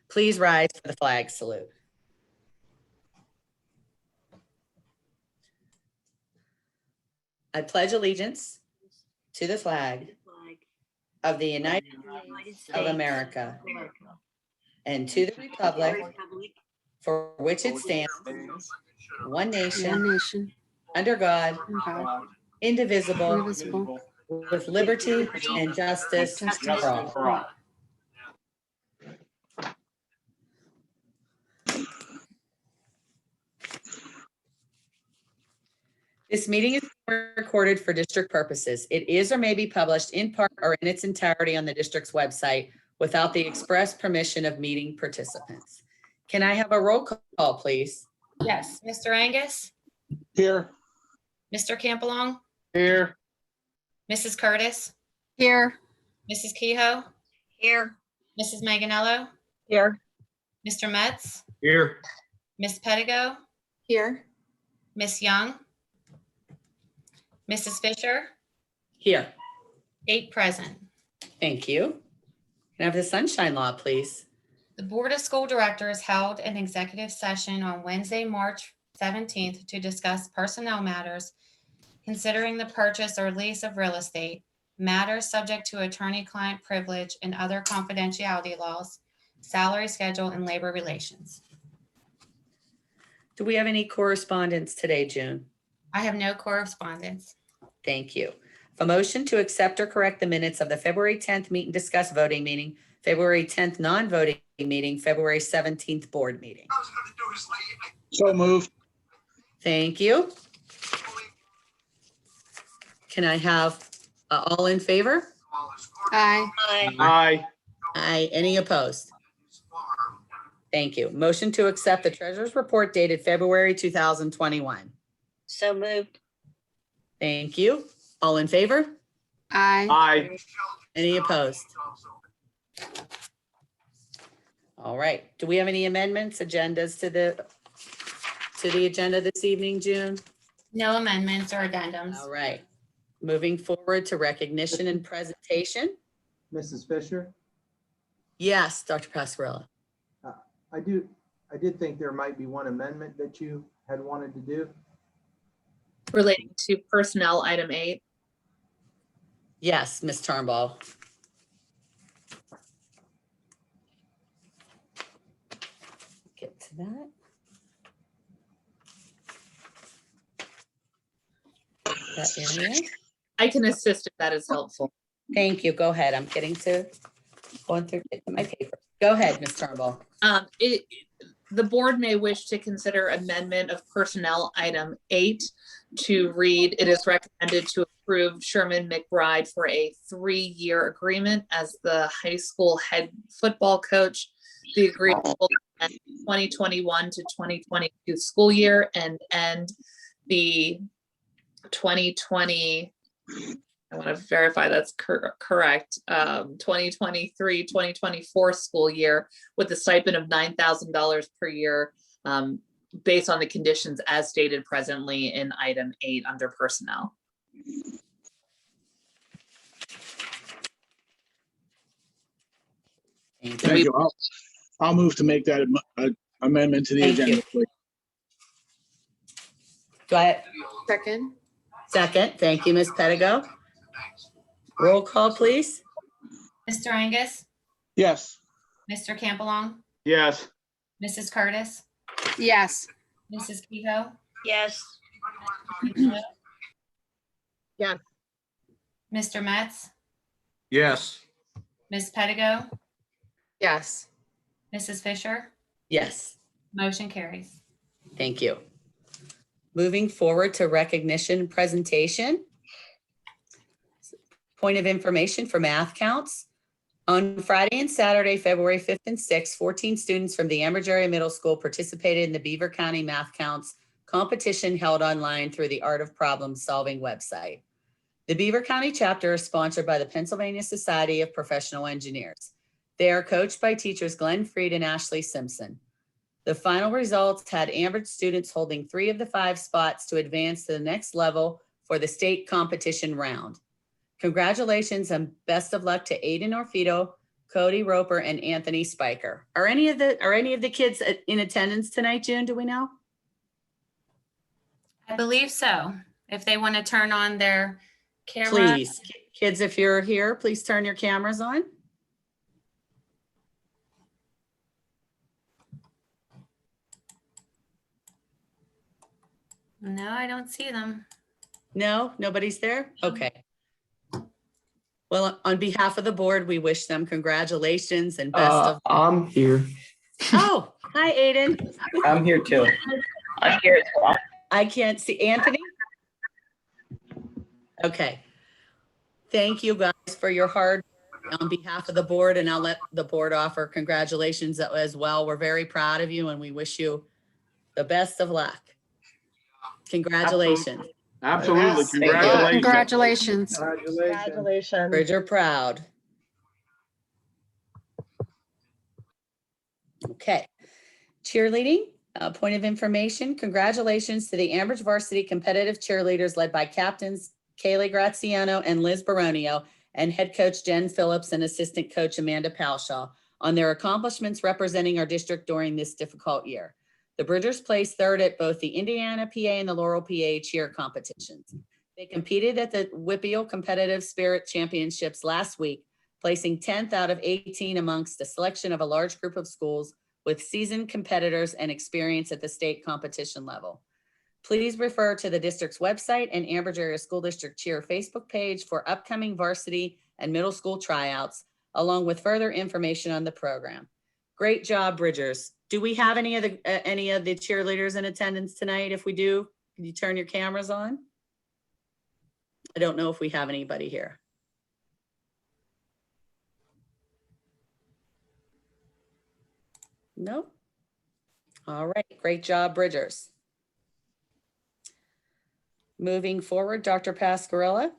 Please rise for the flag salute. I pledge allegiance to the flag of the United States of America and to the republic for which it stands, one nation, under God, indivisible, with liberty and justice for all. This meeting is recorded for district purposes. It is or may be published in part or in its entirety on the district's website without the express permission of meeting participants. Can I have a roll call, please? Yes, Mr. Angus, Here. Mr. Campbell, Here. Mrs. Curtis, Here. Mrs. Kehoe, Here. Mrs. Manganello, Here. Mr. Metz, Here. Miss Pettigo, Here. Miss Young, Mrs. Fisher, Here. 8 present. Thank you. Can I have the sunshine law, please? The Board of School Directors held an executive session on Wednesday, March 17th to discuss personnel matters, considering the purchase or lease of real estate, matters subject to attorney-client privilege and other confidentiality laws, salary schedule, and labor relations. Do we have any correspondence today, June? I have no correspondence. Thank you. A motion to accept or correct the minutes of the February 10th meet and discuss voting meeting, February 10th non-voting meeting, February 17th board meeting. So moved. Thank you. Can I have all in favor? Aye. Aye. Aye. Any opposed? Thank you. Motion to accept the treasurer's report dated February 2021. So moved. Thank you. All in favor? Aye. Aye. Any opposed? All right. Do we have any amendments, agendas to the agenda this evening, June? No amendments or addendums. All right. Moving forward to recognition and presentation. Mrs. Fisher, Yes, Dr. Pasquarella. I did think there might be one amendment that you had wanted to do. Relating to personnel, item 8. Yes, Ms. Turnbull. Get to that. That area. I can assist if that is helpful. Thank you. Go ahead. I'm going through my paper. Go ahead, Ms. Turnbull. The board may wish to consider amendment of personnel item 8 to read, it is recommended to approve Sherman McBride for a 3-year agreement as the high school head football coach. The agreement will end 2021 to 2022 school year and end the 2020, I want to verify that's correct, 2023-2024 school year with a stipend of $9,000 per year based on the conditions as stated presently in item 8 under personnel. Thank you. I'll move to make that amendment to the Thank agenda. you. Do I? Second. Second. Thank you, Ms. Pettigo. Roll call, please. Mr. Angus, Yes. Mr. Campbell, Yes. Mrs. Curtis, Yes. Mrs. Kehoe, Yes. Yes. Mr. Metz, Yes. Miss Pettigo, Yes. Mrs. Fisher, Yes. motion carries. Thank you. Moving forward to recognition and presentation. Point of information for math counts. On Friday and Saturday, February 5th and 6th, 14 students from the Ambridge Area Middle School participated in the Beaver County Math Counts competition held online through the Art of Problem Solving website. The Beaver County chapter is sponsored by the Pennsylvania Society of Professional Engineers. They are coached by teachers Glenn Freed and Ashley Simpson. The final results had Ambridge students holding 3 of the 5 spots to advance to the next level for the state competition round. Congratulations and best of luck to Aiden Orfito, Cody Roper, and Anthony Spiker. Are any of the kids in attendance tonight, June? Do we know? I believe so. If they want to turn on their camera. Please, kids, if you're here, please turn your cameras on. No, I don't see them. No, nobody's there? Okay. Well, on behalf of the board, we wish them congratulations and best of. I'm here. Oh, hi, Aiden. I'm here too. I'm here as well. I can't see Anthony. Okay. Thank you guys for your hard work on behalf of the board, and I'll let the board offer congratulations as well. We're very proud of you and we wish you the best of luck. Congratulations. Absolutely. Yes, thank you. Congratulations. Congratulations. Congratulations. Bridger proud. Okay. Cheerleading, point of information. Congratulations to the Ambridge varsity competitive cheerleaders led by captains Kaylee Graziano and Liz Baronio and head coach Jen Phillips and assistant coach Amanda Palshaw on their accomplishments representing our district during this difficult year. The Bridgers placed third at both the Indiana PA and the Laurel PA cheer competitions. They competed at the WPIAL Competitive Spirit Championships last week, placing 10th out of 18 amongst a selection of a large group of schools with seasoned competitors and experience at the state competition level. Please refer to the district's website and Ambridge Area School District Cheer Facebook page for upcoming varsity and middle school tryouts, along with further information on the program. Great job, Bridgers. Do we have any of the cheerleaders in attendance tonight? If we do, can you turn your cameras on? I don't know if we have anybody here. No? All right, great job, Bridgers. Moving forward, Dr. Pascarella.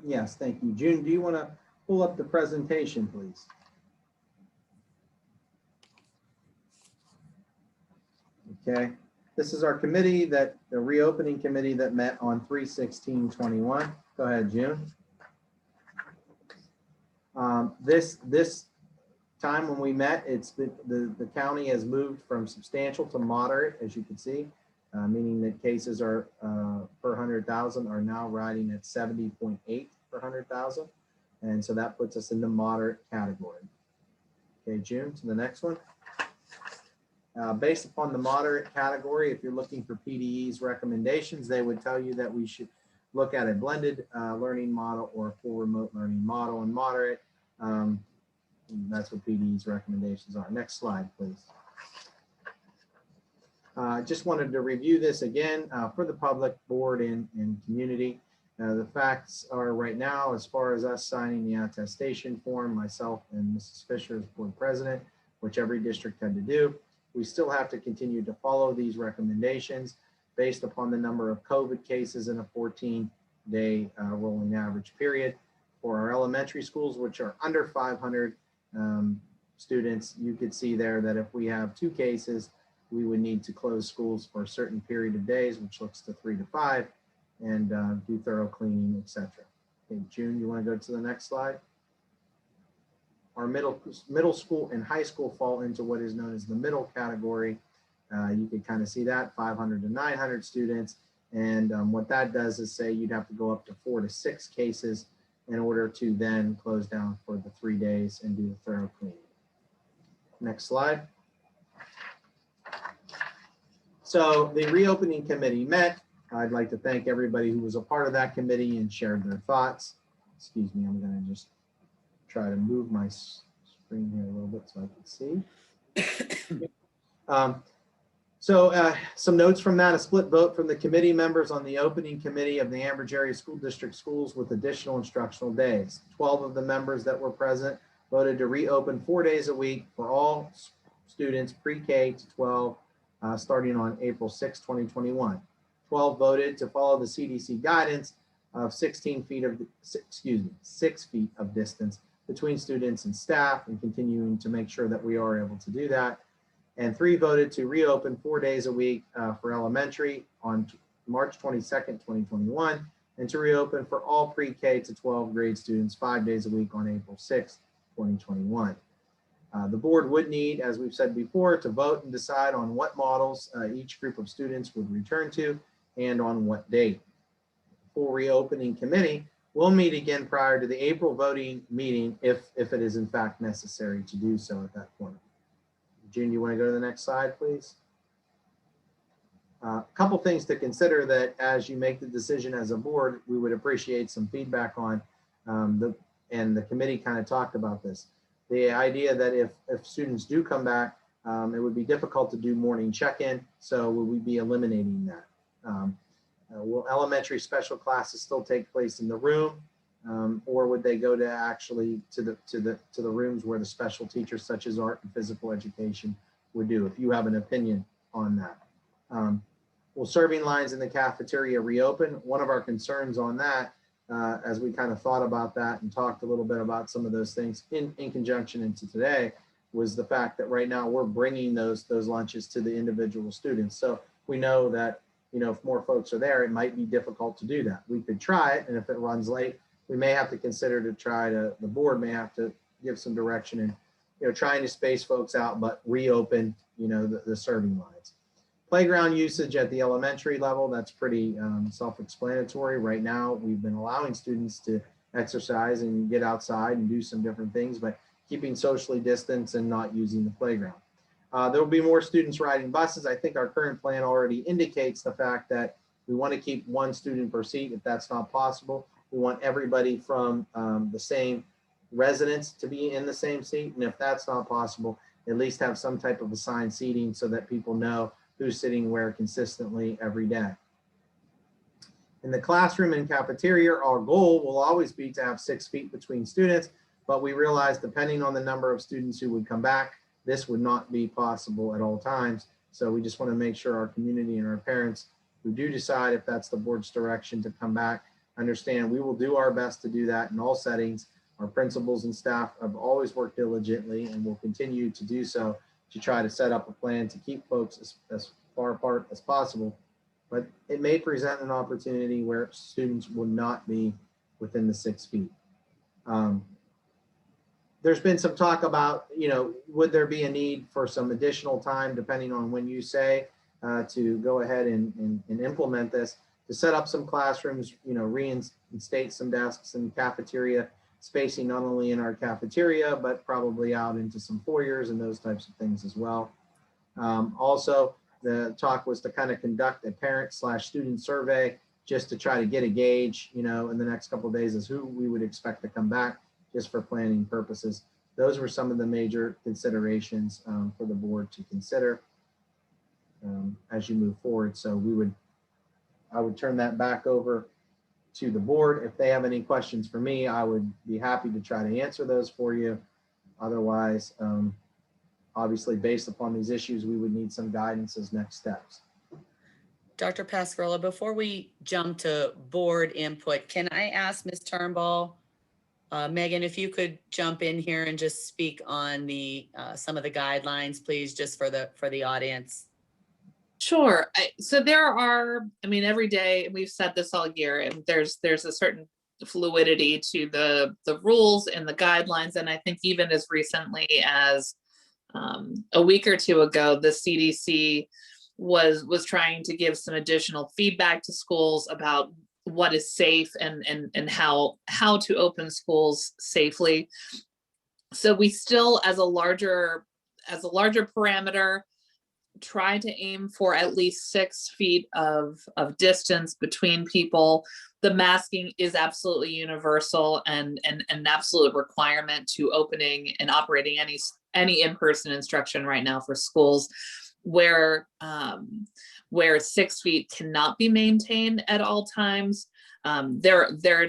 Yes, thank you. June, do you want to pull up the presentation, please? Okay, this is our committee the reopening committee that met on 3/16/21. Go ahead, June. This time when we met, the county has moved from substantial to moderate, as you can see, meaning that cases are per 100,000 are now riding at 70.8 per 100,000. And so that puts us in the moderate category. Okay, June, to the next one. Based upon the moderate category, if you're looking for PDE's recommendations, they would tell you that we should look at a blended learning model or a full remote learning model. And moderate, that's what PDE's recommendations are. Next slide, please. Just wanted to review this again for the public, board, and community. The facts are right now, as far as us signing the attestation form, myself and Mrs. Fisher as board president, which every district had to do, we still have to continue to follow these recommendations based upon the number of COVID cases in a 14-day rolling average period. For our elementary schools, which are under 500 students, you could see there that if we have 2 cases, we would need to close schools for a certain period of days, which looks to 3 to 5, and do thorough cleaning, etc. Okay, June, you want to go to the next slide? Our middle school and high school fall into what is known as the middle category. You can kind of see that 500 to 900 students. And what that does is say you'd have to go up to 4 to 6 cases in order to then close down for the 3 days and do the thorough cleaning. Next slide. So the reopening committee met. I'd like to thank everybody who was a part of that committee and shared their thoughts. Excuse me, I'm going to just try to move my screen here a little bit so I can see. Some notes from that: a split vote from the committee members on the opening committee of the Ambridge Area School District schools with additional instructional days. 12 of the members that were present voted to reopen 4 days a week for all students pre-K to 12 starting on April 6, 2021. 12 voted to follow the CDC guidance of 6 feet of distance between students and staff, and continuing to make sure that we are able to do that. And 3 voted to reopen 4 days a week for elementary on March 22nd, 2021, and to reopen for all pre-K to 12 grade students 5 days a week on April 6th, 2021. The board would need, as we've said before, to vote and decide on what models each group of students would return to and on what date. Full reopening committee will meet again prior to the April voting meeting if it is in fact necessary to do so at that point. June, you want to go to the next slide, please? A couple things to consider that as you make the decision as a board, we would appreciate some feedback on, and the committee kind of talked about this. The idea that if students do come back, it would be difficult to do morning check-in, so would we be eliminating that? Will elementary special classes still take place in the room, or would they go to actually to the rooms where the special teachers such as art and physical education would do? If you have an opinion on that. Will serving lines in the cafeteria reopen? One of our concerns on that, as we kind of thought about that and talked a little bit about some of those things in conjunction into today, was the fact that right now we're bringing those lunches to the individual students. So we know that, you know, if more folks are there, it might be difficult to do that. We could try it, and if it runs late, we may have to consider the board may have to give some direction in, you know, trying to space folks out, but reopen, you know, the serving lines. Playground usage at the elementary level, that's pretty self-explanatory. Right now, we've been allowing students to exercise and get outside and do some different things, but keeping socially distanced and not using the playground. There will be more students riding buses. I think our current plan already indicates the fact that we want to keep one student per seat. If that's not possible, we want everybody from the same residence to be in the same seat. And if that's not possible, at least have some type of assigned seating so that people know who's sitting where consistently every day. In the classroom and cafeteria, our goal will always be to have 6 feet between students, but we realize depending on the number of students who would come back, this would not be possible at all times. So we just want to make sure our community and our parents who do decide if that's the board's direction to come back, understand we will do our best to do that in all settings. Our principals and staff have always worked diligently and will continue to do so to try to set up a plan to keep folks as far apart as possible. But it may present an opportunity where students will not be within the 6 feet. There's been some talk about, you know, would there be a need for some additional time, depending on when you say, to go ahead and implement this, to set up some classrooms, you know, reinstate some desks and cafeteria spacing, not only in our cafeteria, but probably out into some foyers and those types of things as well. Also, the talk was to kind of conduct a parent/student survey just to try to get a gauge, you know, in the next couple of days as who we would expect to come back just for planning purposes. Those were some of the major considerations for the board to consider as you move forward. So I would turn that back over to the board. If they have any questions for me, I would be happy to try to answer those for you. Otherwise, obviously, based upon these issues, we would need some guidance as next steps. Dr. Pascarella, before we jump to board input, can I ask Ms. Turnbull, Megan, if you could jump in here and just speak on the some of the guidelines, please, just for the audience. Sure. So there are, I mean, every day, and we've said this all year, and there's a certain fluidity to the rules and the guidelines. And I think even as recently as a week or two ago, the CDC was trying to give some additional feedback to schools about what is safe and how to open schools safely. So we still, as a larger parameter, try to aim for at least 6 feet of distance between people. The masking is absolutely universal and an absolute requirement to opening and operating any in-person instruction right now for schools where 6 feet cannot be maintained at all times. There's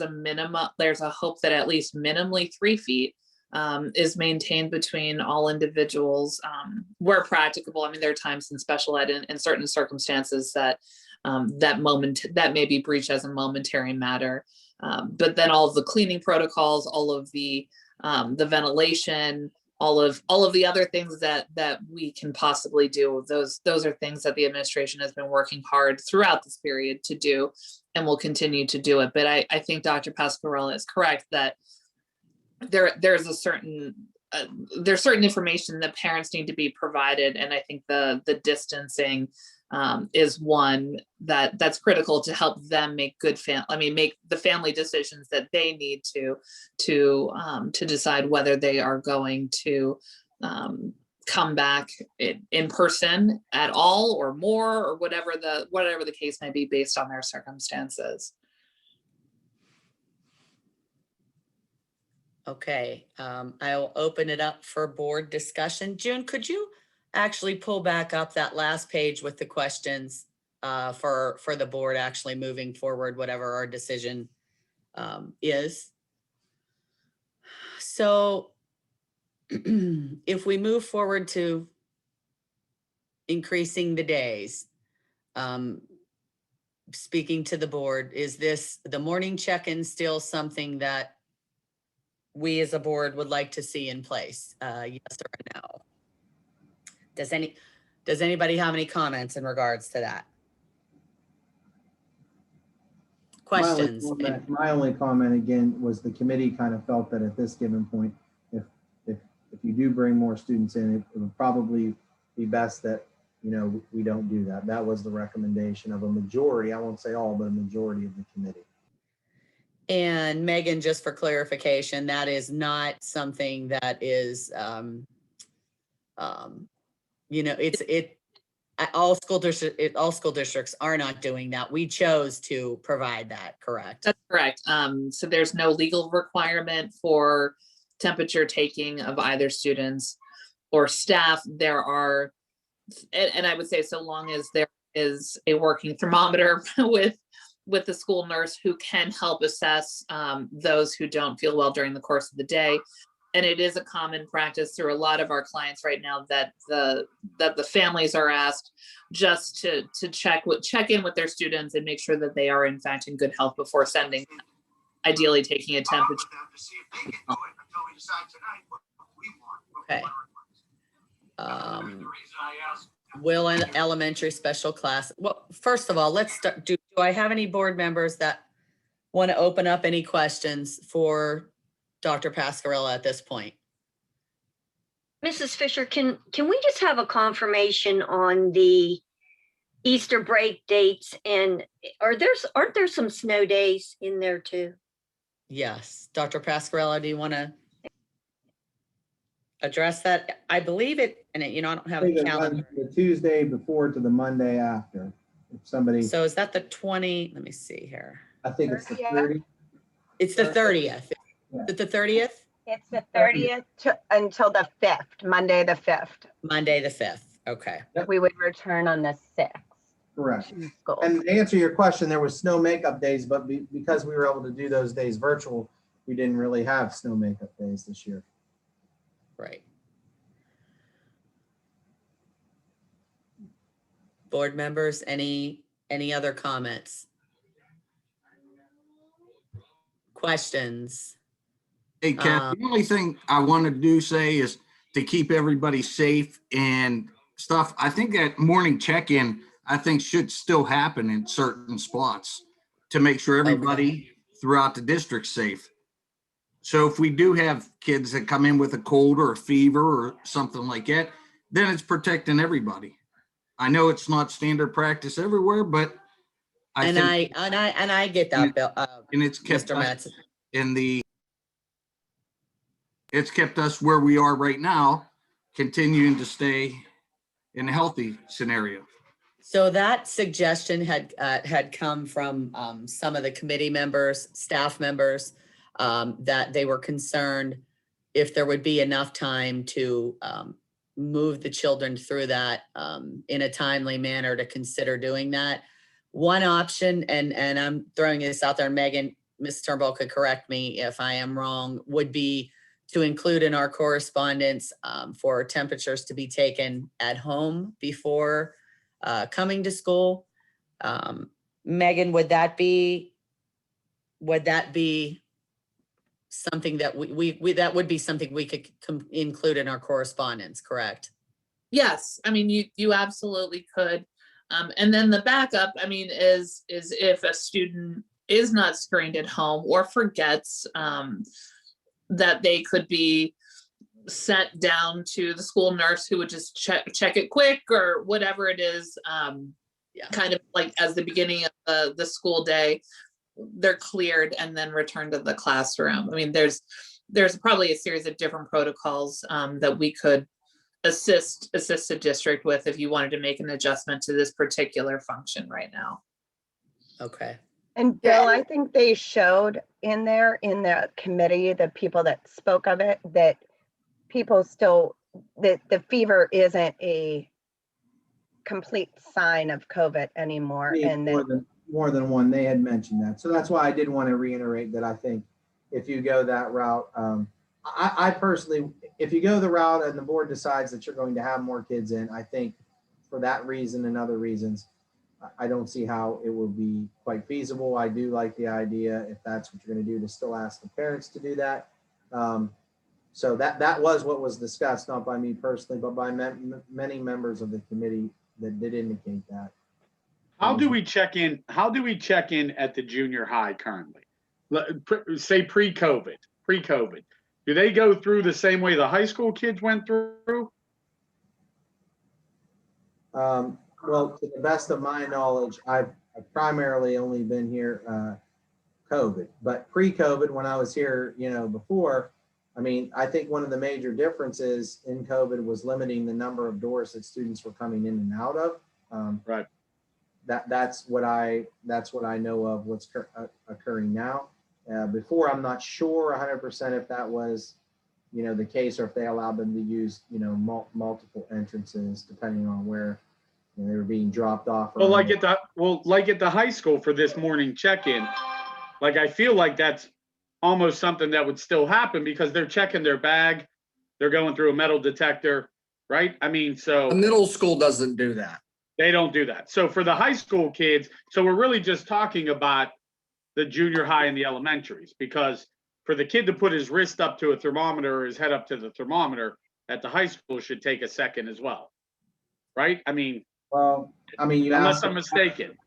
a hope that at least minimally 3 feet is maintained between all individuals where practicable. I mean, there are times in special ed in certain circumstances that that may be breached as a momentary matter. But then all of the cleaning protocols, all of the ventilation, all of the other things that we can possibly do. Those are things that the administration has been working hard throughout this period to do, and will continue to do it. But I think Dr. Pasquarella is correct that there's certain information that parents need to be provided, and I think the distancing is one that's critical to help them make make the family decisions that they need to decide whether they are going to come back in person at all or more, or whatever the case may be based on their circumstances. Okay, I'll open it up for board discussion. June, could you actually pull back up that last page with the questions for the board actually moving forward, whatever our decision is? So if we move forward to increasing the days, speaking to the board, is the morning check-in still something that we as a board would like to see in place? Yes or no? Does anybody have any comments in regards to that? Questions? My only comment again was the committee kind of felt that at this given point, if you do bring more students in, it would probably be best that, we don't do that. That was the recommendation of a majority, I won't say all, but a majority of the committee. And Megan, just for clarification, that is not something that is, all school districts are not doing that. We chose to provide that, correct? That's correct. So there's no legal requirement for temperature taking of either students or staff. There are, and I would say so long as there is a working thermometer with the school nurse who can help assess those who don't feel well during the course of the day. And it is a common practice through a lot of our clients right now that the families are asked just to check in with their students and make sure that they are in fact in good health before sending them, ideally taking a temperature. Okay. Will an elementary special class, well, first of all, let's start, do I have any board members that want to open up any questions for Dr. Pasquarella at this point? Mrs. Fisher, can we just have a confirmation on the Easter break dates? And aren't there some snow days in there too? Yes. Dr. Pasquarella, do you want to address that? I believe it, and I don't have a calendar. The Tuesday before to the Monday after. If somebody, So is that the 20? Let me see here. I think it's the 30th. It's the 30th. Yeah. Is it the 30th? It's the 30th until the 5th, Monday, the 5th. Monday, the 5th. Okay. We would return on the 6th. Correct. to school. And to answer your question, there was snow makeup days, but because we were able to do those days virtual, we didn't really have snow makeup days this year. Right. Board members, any other comments? Questions? Hey, Kat, the only thing I want to say is to keep everybody safe and stuff. I think that morning check-in, I think should still happen in certain spots to make sure everybody throughout the district's safe. So if we do have kids that come in with a cold or a fever or something like that, then it's protecting everybody. I know it's not standard practice everywhere, but I get that, Bill. And it's kept Mr. us Matson. it's kept us where we are right now, continuing to stay in a healthy scenario. So that suggestion had come from some of the committee members, staff members, that they were concerned if there would be enough time to move the children through that in a timely manner to consider doing that. One option, and I'm throwing this out there, Megan, Ms. Turnbull could correct me if I am wrong, would be to include in our correspondence for temperatures to be taken at home before coming to school. Megan, would that be something that we that would be something we could include in our correspondence, correct? Yes, I mean, you absolutely could. And then the backup, I mean, is if a student is not screened at home or forgets that they could be sent down to the school nurse who would just check it quick or whatever it is, kind of like as the beginning of the school day, they're cleared and then returned to the classroom. I mean, there's probably a series of different protocols that we could assist the district with if you wanted to make an adjustment to this particular function right now. Okay. And Bill, I think they showed in there in the committee, the people that spoke of it, that people still, that the fever isn't a complete sign of COVID anymore. And More than one, they had mentioned that. So that's why I did want to reiterate that I think if you go that route, I personally, if you go the route and the board decides that you're going to have more kids in, I think for that reason and other reasons, I don't see how it would be quite feasible. I do like the idea, if that's what you're going to do, to still ask the parents to do that. So that was what was discussed, not by me personally, but by many members of the committee that did indicate that. How do we check in? How do we check in at the junior high currently? Say pre-COVID. Do they go through the same way the high school kids went through? Well, to the best of my knowledge, I've primarily only been here COVID, but pre-COVID, when I was here, before, I mean, I think one of the major differences in COVID was limiting the number of doors that students were coming in and out of. Right. That's what I know of what's occurring now. Before, I'm not sure 100% if that was, the case, or if they allowed them to use, multiple entrances depending on where they were being dropped off. Well, like at the high school for this morning check-in, like I feel like that's almost something that would still happen because they're checking their bag, they're going through a metal detector, right? I mean, so the middle school doesn't do that. They don't do that. So for the high school kids, so we're really just talking about the junior high and the elementaries, because for the kid to put his wrist up to a thermometer or his head up to the thermometer at the high school should take a second as well, right? I mean, unless I'm mistaken.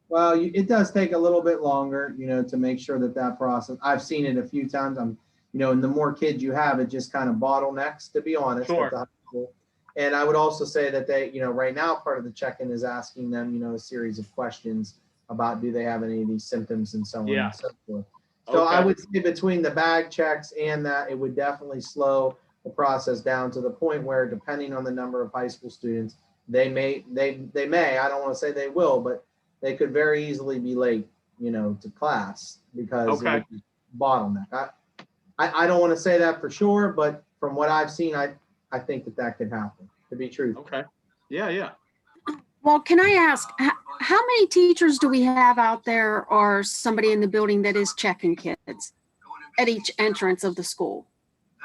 Well, it does take a little bit longer, to make sure that process. I've seen it a few times. And the more kids you have, it just kind of bottlenecks, to be honest. Sure. At the high school. And I would also say that they, right now, part of the check-in is asking them, a series of questions about do they have any of these symptoms and so on and so forth. So Okay. I would say between the bag checks and that, it would definitely slow the process down to the point where, depending on the number of high school students, they may, I don't want to say they will, but they could very easily be late, to class because Okay. of the bottleneck. I don't want to say that for sure, but from what I've seen, I think that could happen, to be true. Okay. Yeah. Well, can I ask, how many teachers do we have out there or somebody in the building that is checking kids at each entrance of the school?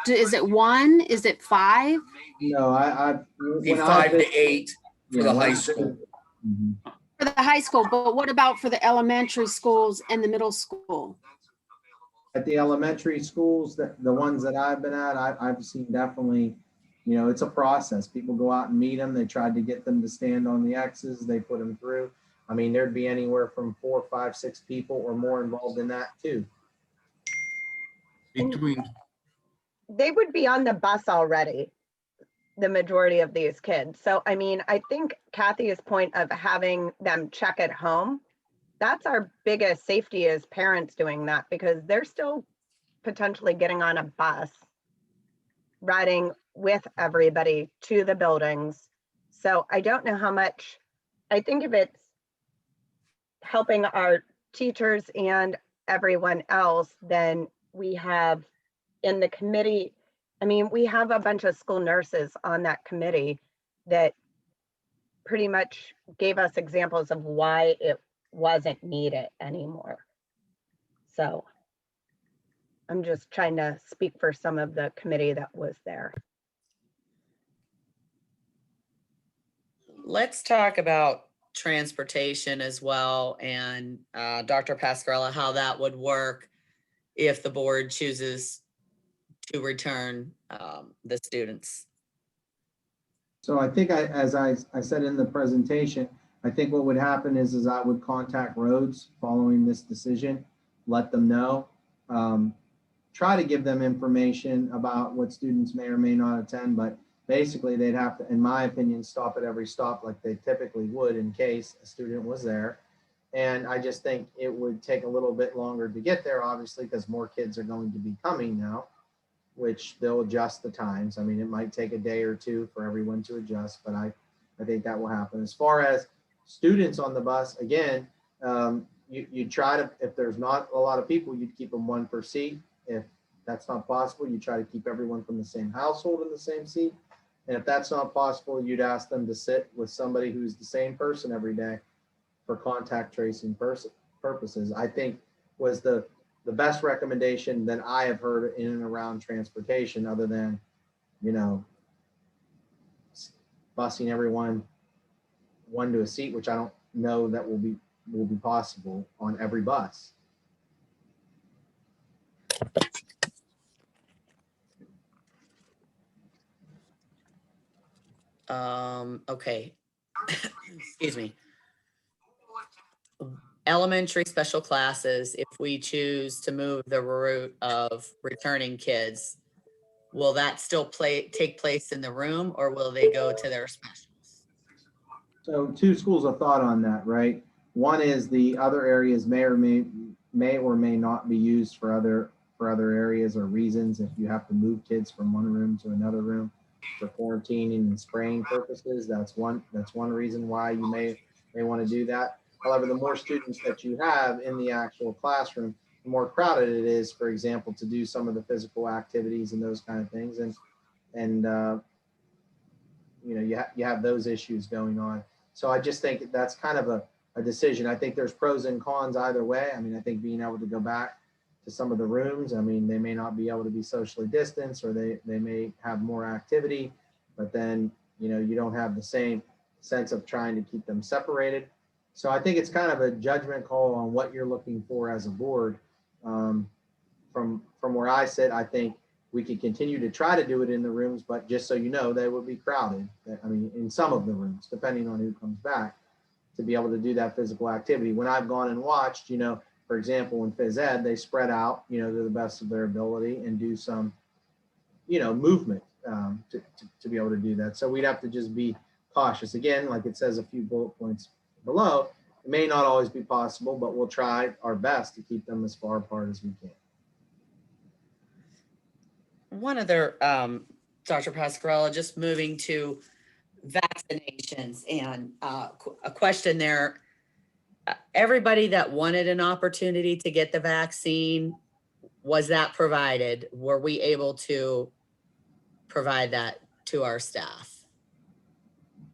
Is it one? Is it five? No, Be 5 to 8 for the high school. Mhm. For the high school, but what about for the elementary schools and the middle school? At the elementary schools, the ones that I've been at, I've seen definitely, it's a process. People go out and meet them. They tried to get them to stand on the X's. They put them through. I mean, there'd be anywhere from 4, 5, 6 people or more involved in that too. They would be on the bus already, the majority of these kids. So, I mean, I think Kathy's point of having them check at home, that's our biggest safety as parents doing that, because they're still potentially getting on a bus, riding with everybody to the buildings. So I don't know how much, I think if it's helping our teachers and everyone else, then we have in the committee, I mean, we have a bunch of school nurses on that committee that pretty much gave us examples of why it wasn't needed anymore. So I'm just trying to speak for some of the committee that was there. Let's talk about transportation as well, and Dr. Pascarella, how that would work. if the board chooses to return the students. So I think as I said in the presentation, I think what would happen is I would contact Rhodes following this decision, let them know, try to give them information about what students may or may not attend, but basically they'd have to, in my opinion, stop at every stop like they typically would in case a student was there. And I just think it would take a little bit longer to get there, obviously, because more kids are going to be coming now, which they'll adjust the times. I mean, it might take a day or two for everyone to adjust, but I think that will happen. As far as students on the bus, again, you try to, if there's not a lot of people, you'd keep them one per seat. If that's not possible, you try to keep everyone from the same household in the same seat. And if that's not possible, you'd ask them to sit with somebody who's the same person every day for contact tracing purposes. I think was the best recommendation that I have heard in and around transportation, other than, you know, busing everyone one to a seat, which I don't know that will be possible on every bus. Okay. Excuse me. Elementary special classes, if we choose to move the route of returning kids, will that still take place in the room, or will they go to their specials? So two schools of thought on that, right? One is the other areas may or may not be used for other areas or reasons. If you have to move kids from one room to another room for quarantining and spraying purposes, that's one reason why you may want to do that. However, the more students that you have in the actual classroom, the more crowded it is, for example, to do some of the physical activities and those kind of things. And you know, you have those issues going on. So I just think that's kind of a decision. I think there's pros and cons either way. I mean, I think being able to go back to some of the rooms, I mean, they may not be able to be socially distanced, or they may have more activity, but then, you know, you don't have the same sense of trying to keep them separated. So I think it's kind of a judgment call on what you're looking for as a board. From where I sit, I think we could continue to try to do it in the rooms, but just so you know, they would be crowded. I mean, in some of the rooms, depending on who comes back, to be able to do that physical activity. When I've gone and watched, you know, for example, in phys ed, they spread out, you know, to the best of their ability and do some, you know, movement to be able to do that. So we'd have to just be cautious. Again, like it says a few bullet points below, it may not always be possible, but we'll try our best to keep them as far apart as we can. One other, Dr. Pascarella, just moving to vaccinations, and a question there. Everybody that wanted an opportunity to get the vaccine, was that provided? Were we able to provide that to our staff?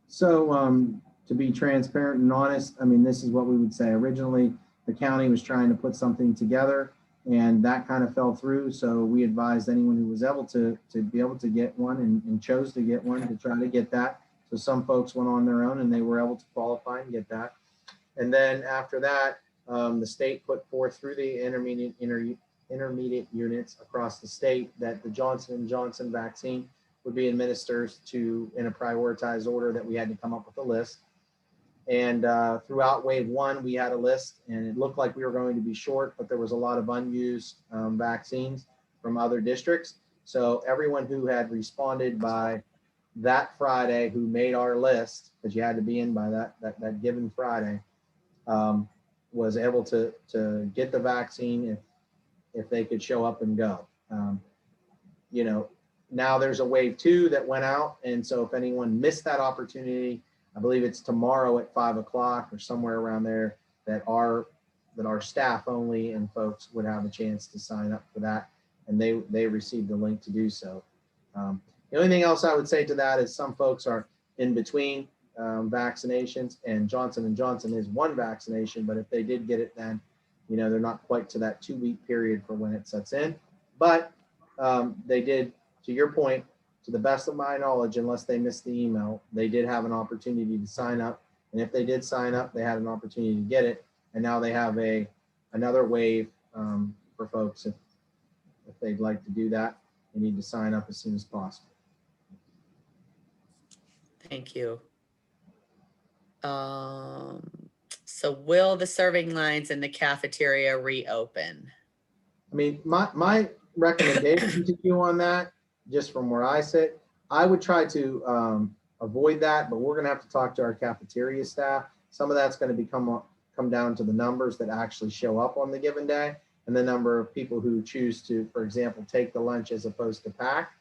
So to be transparent and honest, I mean, this is what we would say. Originally, the county was trying to put something together, and that kind of fell through. So we advised anyone who was able to be able to get one and chose to get one to try to get that. So some folks went on their own and they were able to qualify and get that. And then after that, the state put forth through the intermediate units across the state that the Johnson & Johnson vaccine would be administered to in a prioritized order, that we had to come up with a list. And throughout wave one, we had a list, and it looked like we were going to be short, but there was a lot of unused vaccines from other districts. So everyone who had responded by that Friday, who made our list, because you had to be in by that given Friday, was able to get the vaccine if they could show up and go. You know, now there's a wave two that went out, and so if anyone missed that opportunity, I believe it's tomorrow at 5 o'clock or somewhere around there, that our staff only and folks would have a chance to sign up for that, and they received the link to do so. The only thing else I would say to that is some folks are in between vaccinations, and Johnson & Johnson is one vaccination, but if they did get it, then, you know, they're not quite to that 2-week period for when it sets in. But they did, to your point, to the best of my knowledge, unless they missed the email, they did have an opportunity to sign up. And if they did sign up, they had an opportunity to get it. And now they have another wave for folks they'd like to do that, they need to sign up as soon as possible. Thank you. So will the serving lines in the cafeteria reopen? I mean, my recommendation to you on that, just from where I sit, I would try to avoid that, but we're gonna have to talk to our cafeteria staff. Some of that's gonna come down to the numbers that actually show up on the given day and the number of people who choose to, for example, take the lunch as opposed to pack.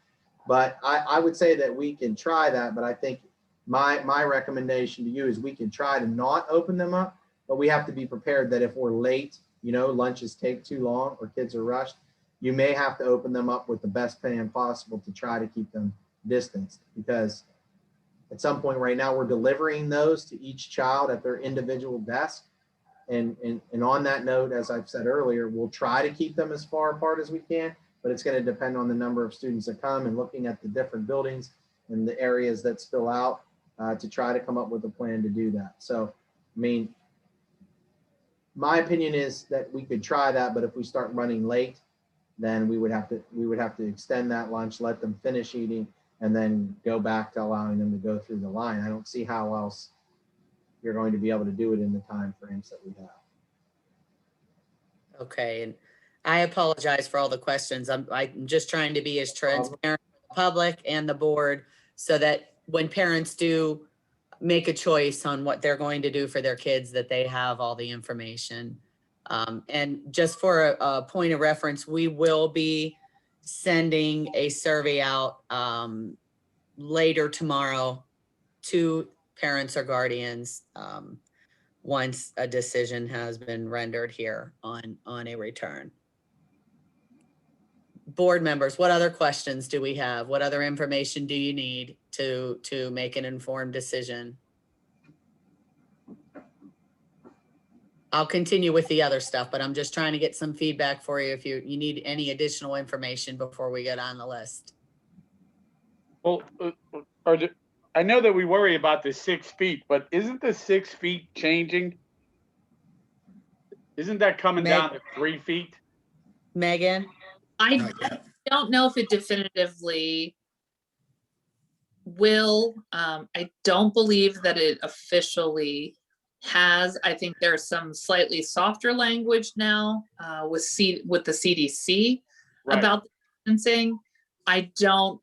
But I would say that we can try that, but I think my recommendation to you is we can try to not open them up, but we have to be prepared that if we're late, you know, lunches take too long or kids are rushed, you may have to open them up with the best plan possible to try to keep them distanced, because at some point right now we're delivering those to each child at their individual desk. And on that note, as I've said earlier, we'll try to keep them as far apart as we can, but it's going to depend on the number of students that come and looking at the different buildings and the areas that spill out to try to come up with a plan to do that. So, I mean, my opinion is that we could try that, but if we start running late, then we would have to extend that lunch, let them finish eating, and then go back to allowing them to go through the line. I don't see how else you're going to be able to do it in the time frames that we have. Okay, and I apologize for all the questions. I'm just trying to be as transparent with the public and the board so that when parents do make a choice on what they're going to do for their kids, that they have all the information. And just for a point of reference, we will be sending a survey out later tomorrow to parents or guardians once a decision has been rendered here on a return. Board members, what other questions do we have? What other information do you need to make an informed decision? I'll continue with the other stuff, but I'm just trying to get some feedback for you if you need any additional information before we get on the list. Well, I know that we worry about the 6 feet, but isn't the 6 feet changing? Isn't that coming down to 3 feet? Megan? I don't know if it definitively will. I don't believe that it officially has. I think there's some slightly softer language now with the CDC about the distancing. I don't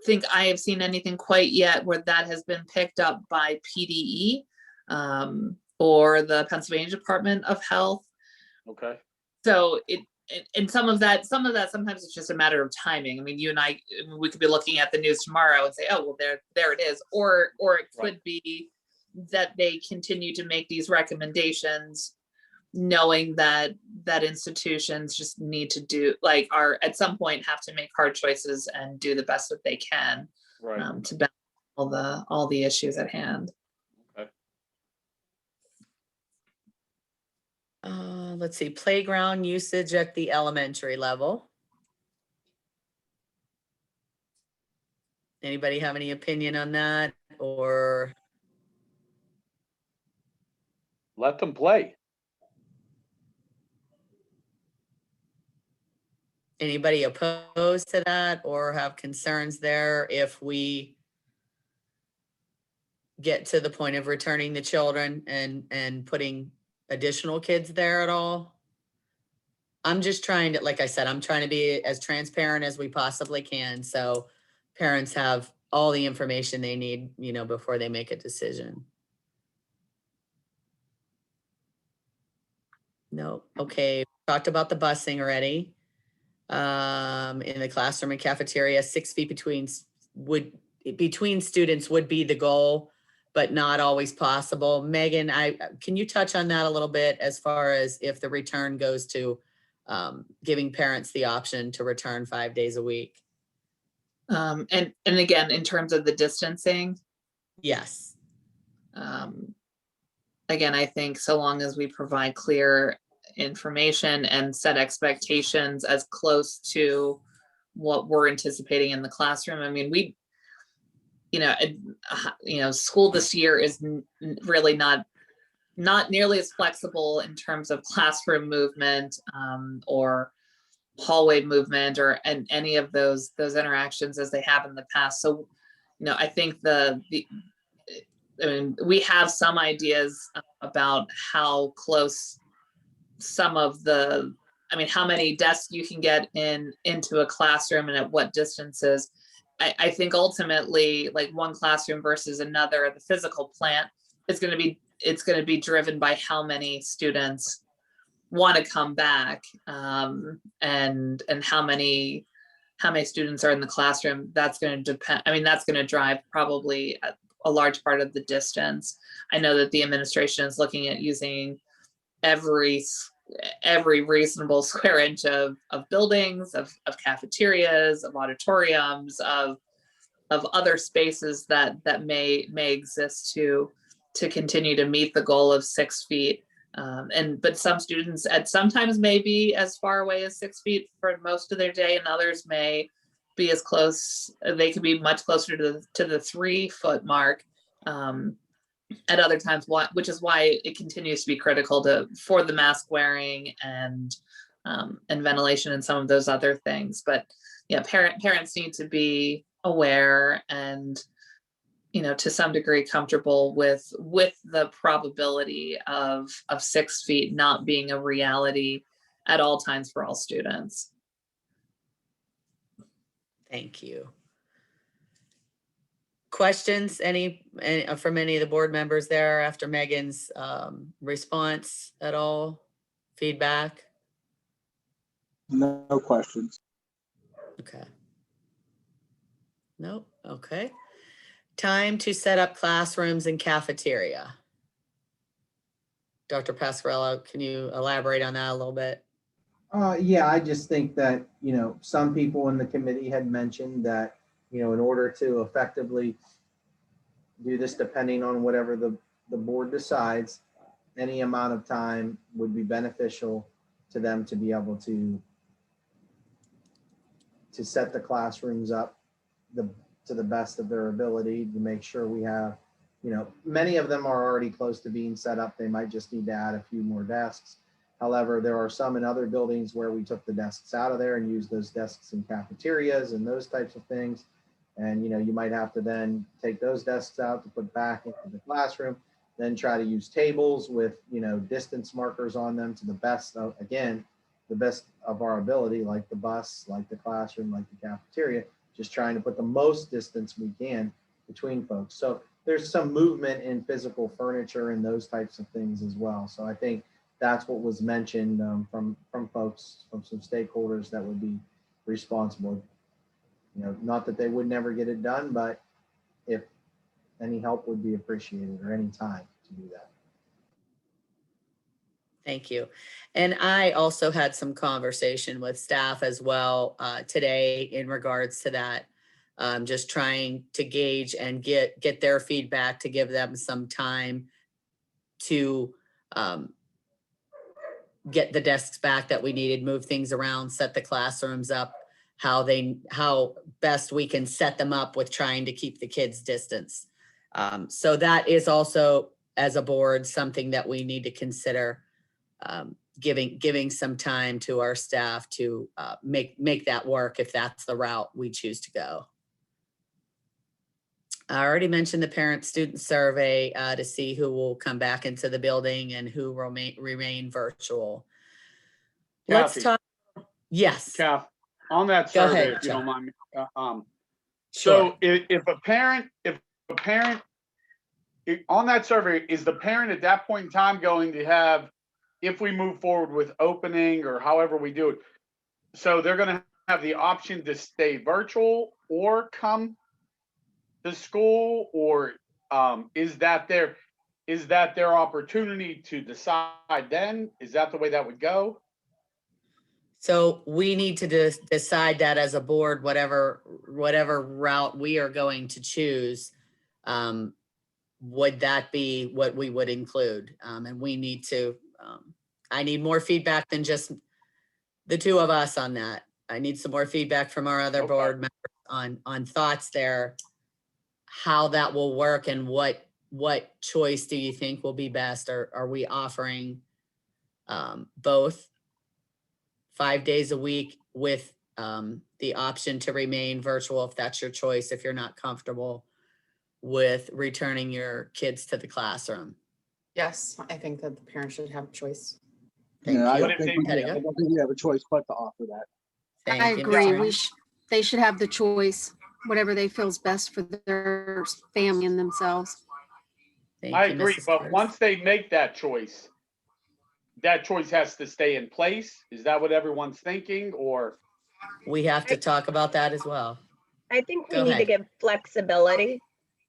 think I have seen anything quite yet where that has been picked up by PDE or the Pennsylvania Department of Health. Okay. So and some of that sometimes it's just a matter of timing. I mean, you and I, we could be looking at the news tomorrow and say, oh, well, there it is. Or it could be that they continue to make these recommendations knowing that institutions just need to do are at some point have to make hard choices and do the best that they can to balance all the issues at hand. Okay. Let's see, playground usage at the elementary level. Anybody have any opinion on that, or? Let them play. Anybody opposed to that or have concerns there if we get to the point of returning the children and putting additional kids there at all? I'm just trying to, like I said, I'm trying to be as transparent as we possibly can so parents have all the information they need, before they make a decision. No. Okay. Talked about the busing already. In the classroom and cafeteria, 6 feet between students would be the goal, but not always possible. Megan, can you touch on that a little bit as far as if the return goes to giving parents the option to return 5 days a week? And again, in terms of the distancing? Yes. Again, I think so long as we provide clear information and set expectations as close to what we're anticipating in the classroom. I mean, school this year is really not nearly as flexible in terms of classroom movement or hallway movement or and any of those interactions as they have in the past. So, I think I mean, we have some ideas about how close some of how many desks you can get into a classroom and at what distances. I think ultimately, like one classroom versus another, the physical plant it's going to be driven by how many students want to come back, and how many students are in the classroom. That's going to depend. I mean, that's going to drive probably a large part of the distance. I know that the administration is looking at using every reasonable square inch of buildings, of cafeterias, of auditoriums, of other spaces that may exist to continue to meet the goal of 6 feet. But some students sometimes may be as far away as 6 feet for most of their day, and others may be as close. They could be much closer to the 3 foot mark at other times. Which is why it continues to be critical for the mask wearing and ventilation and some of those other things. But yeah, parents need to be aware and to some degree comfortable with the probability of 6 feet not being a reality at all times for all students. Thank you. Questions, any from any of the board members there after Megan's response at all? Feedback? No questions. Okay. Nope. Okay. Time to set up classrooms and cafeteria. Dr. Pasquarello, can you elaborate on that a little bit? Yeah, I just think that, some people in the committee had mentioned that, in order to effectively do this, depending on whatever the board decides, any amount of time would be beneficial to them to be able to set the classrooms up to the best of their ability, to make sure we have, many of them are already close to being set up. They might just need to add a few more desks. However, there are some in other buildings where we took the desks out of there and used those desks in cafeterias and those types of things. And, you might have to then take those desks out to put back into the classroom, then try to use tables with, distance markers on them to the best of our ability, like the bus, like the classroom, like the cafeteria, just trying to put the most distance we can between folks. So there's some movement in physical furniture and those types of things as well. So I think that's what was mentioned from folks, from some stakeholders that would be responsible. Not that they would never get it done, but if any help would be appreciated, or any time to do that. Thank you. And I also had some conversation with staff as well today in regards to that. Just trying to gauge and get their feedback, to give them some time to get the desks back that we needed, move things around, set the classrooms up, how best we can set them up with trying to keep the kids' distance. So that is also, as a board, something that we need to consider, giving some time to our staff to make that work if that's the route we choose to go. I already mentioned the parent-student survey to see who will come back into the building and who remain virtual. Let's Kathy. talk. Yes. Kath, on that Go survey, ahead, if you don't mind me. Sure. So if a parent, on that survey, is the parent at that point in time going to have, if we move forward with opening or however we do it, so they're going to have the option to stay virtual or come to school, or is that their opportunity to decide then? Is that the way that would go? So we need to decide that as a board, whatever route we are going to choose, would that be what we would include? And we need to, I need more feedback than just the two of us on that. I need some more feedback from our other board members on thoughts there, how that will work, and what choice do you think will be best? Or are we offering both 5 days a week with the option to remain virtual if that's your choice, if you're not comfortable with returning your kids to the classroom. Yes, I think that the parents should have a choice. Thank Yeah, I you. don't think we have a choice but to offer that. Thank I you, agree. Mr. They should have the choice, whatever they feels best for their family and themselves. Thank I you, agree, Mrs. but Curtis. once they make that choice has to stay in place? Is that what everyone's thinking, or? We have to talk about that as well. I think we Go need to ahead. give flexibility,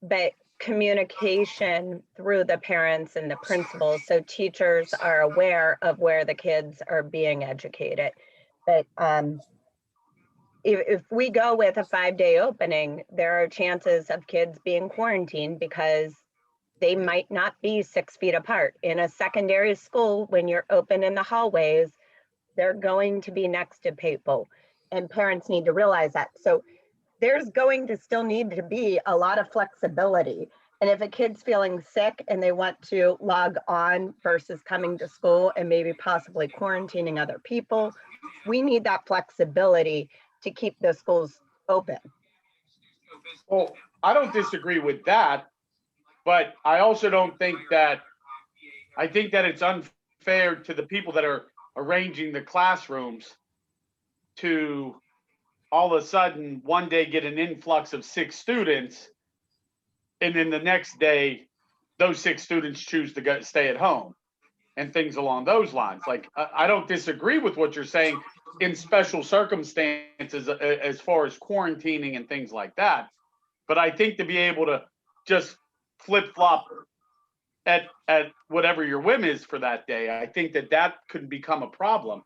but communication through the parents and the principals, so teachers are aware of where the kids are being educated. But if we go with a 5-day opening, there are chances of kids being quarantined because they might not be 6 feet apart. In a secondary school, when you're open in the hallways, they're going to be next to people, and parents need to realize that. So there's going to still need to be a lot of flexibility. And if a kid's feeling sick and they want to log on versus coming to school and maybe possibly quarantining other people, we need that flexibility to keep the schools open. Well, I don't disagree with that, but I also don't think that, I think that it's unfair to the people that are arranging the classrooms to all of a sudden one day get an influx of 6 students, and then the next day those 6 students choose to stay at home and things along those lines. Like, I don't disagree with what you're saying in special circumstances as far as quarantining and things like that. But I think to be able to just flip-flop at whatever your whim is for that day, I think that could become a problem.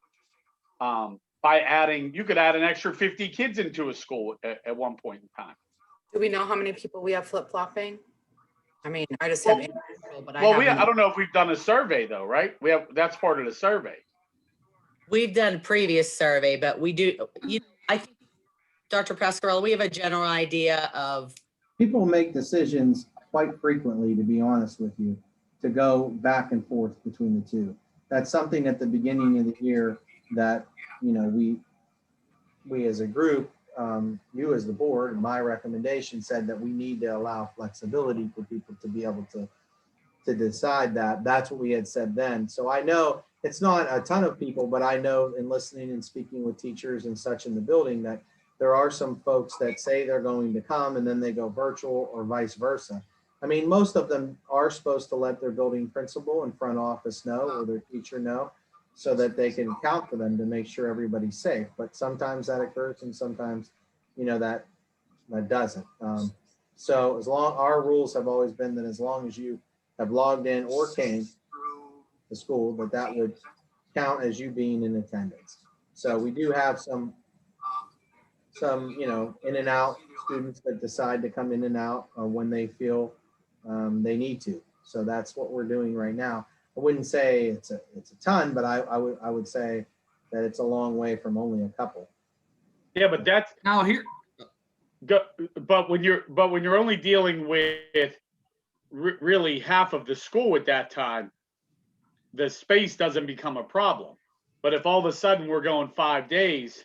By adding, you could add an extra 50 kids into a school at one point in time. Do we know how many people we have flip-flopping? I mean, I just have, but I don't know if we've done a survey though, right? That's part of the survey. We've done previous survey, but we do, I think, Dr. Pascarella, we have a general idea of. People make decisions quite frequently, to be honest with you, to go back and forth between the two. That's something at the beginning of the year that, we as a group, you as the board, and my recommendation said that we need to allow flexibility for people to be able to decide that. That's what we had said then. So I know it's not a ton of people, but I know in listening and speaking with teachers and such in the building that there are some folks that say they're going to come and then they go virtual or vice versa. I mean, most of them are supposed to let their building principal and front office know, or their teacher know, so that they can count for them to make sure everybody's safe. But sometimes that occurs and sometimes, that doesn't. So as long, our rules have always been that as long as you have logged in or came to school, that would count as you being in attendance. So we do have some in and out students that decide to come in and out when they feel they need to. So that's what we're doing right now. I wouldn't say it's a ton, but I would say that it's a long way from only a couple. Yeah, but that's Now here, but when you're only dealing with really half of the school at that time, the space doesn't become a problem. But if all of a sudden we're going 5 days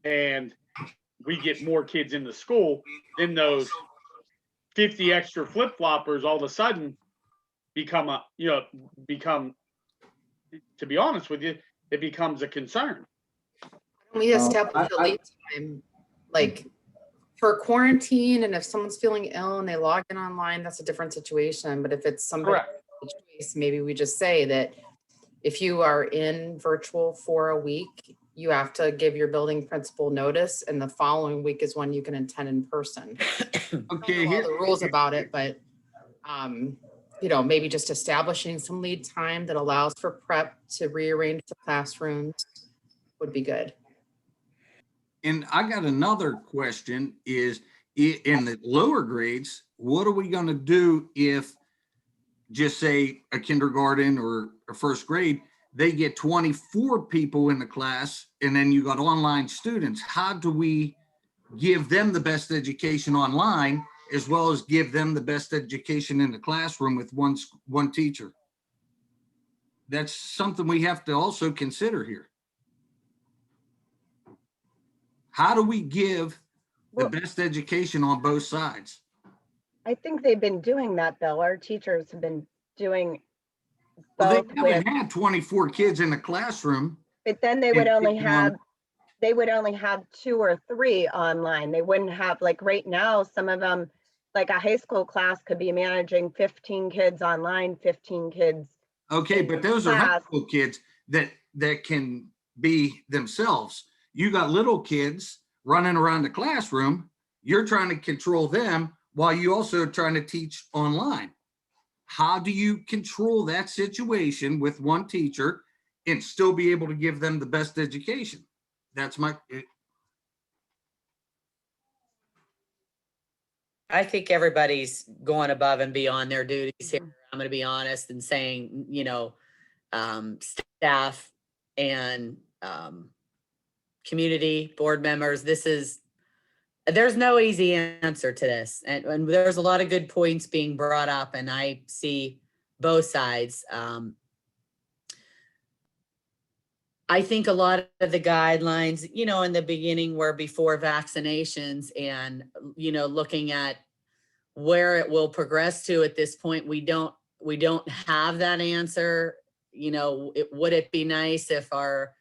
and we get more kids in the school, then those 50 extra flip-floppers all of a sudden become, to be honest with you, it becomes a concern. we establish a lead time, like for quarantine, and if someone's feeling ill and they log in online, that's a different situation. But if it's somebody, maybe we just say that if you are in virtual for a week, you have to give your building principal notice, and the following week is when you can attend in person. okay, All here, the rules about it, but maybe just establishing some lead time that allows for prep to rearrange the classrooms would be good. and I got another question is, in the lower grades, what are we going to do if, just say a kindergarten or a first grade, they get 24 people in the class and then you got online students? How do we give them the best education online as well as give them the best education in the classroom with one teacher? That's something we have to also consider here. How do we give the Well- best education on both sides? I think they've been doing that, Bill. Our teachers have been doing Well, both they with, haven't had 24 kids in the classroom. but then they would and only taking on- have 2 or 3 online. They wouldn't have, like right now, some of them, like a high school class could be managing 15 kids online, 15 kids. Okay, in but those are high class. school kids that can be themselves. You got little kids running around the classroom. You're trying to control them while you also trying to teach online. How do you control that situation with one teacher and still be able to give them the best education? That's my, I think everybody's going above and beyond their duties here. I'm going to be honest and saying, staff and community board members, there's no easy answer to this. And there's a lot of good points being brought up, and I see both sides. I think a lot of the guidelines, in the beginning were before vaccinations, and, looking at where it will progress to at this point, we don't have that answer. Would it be nice if our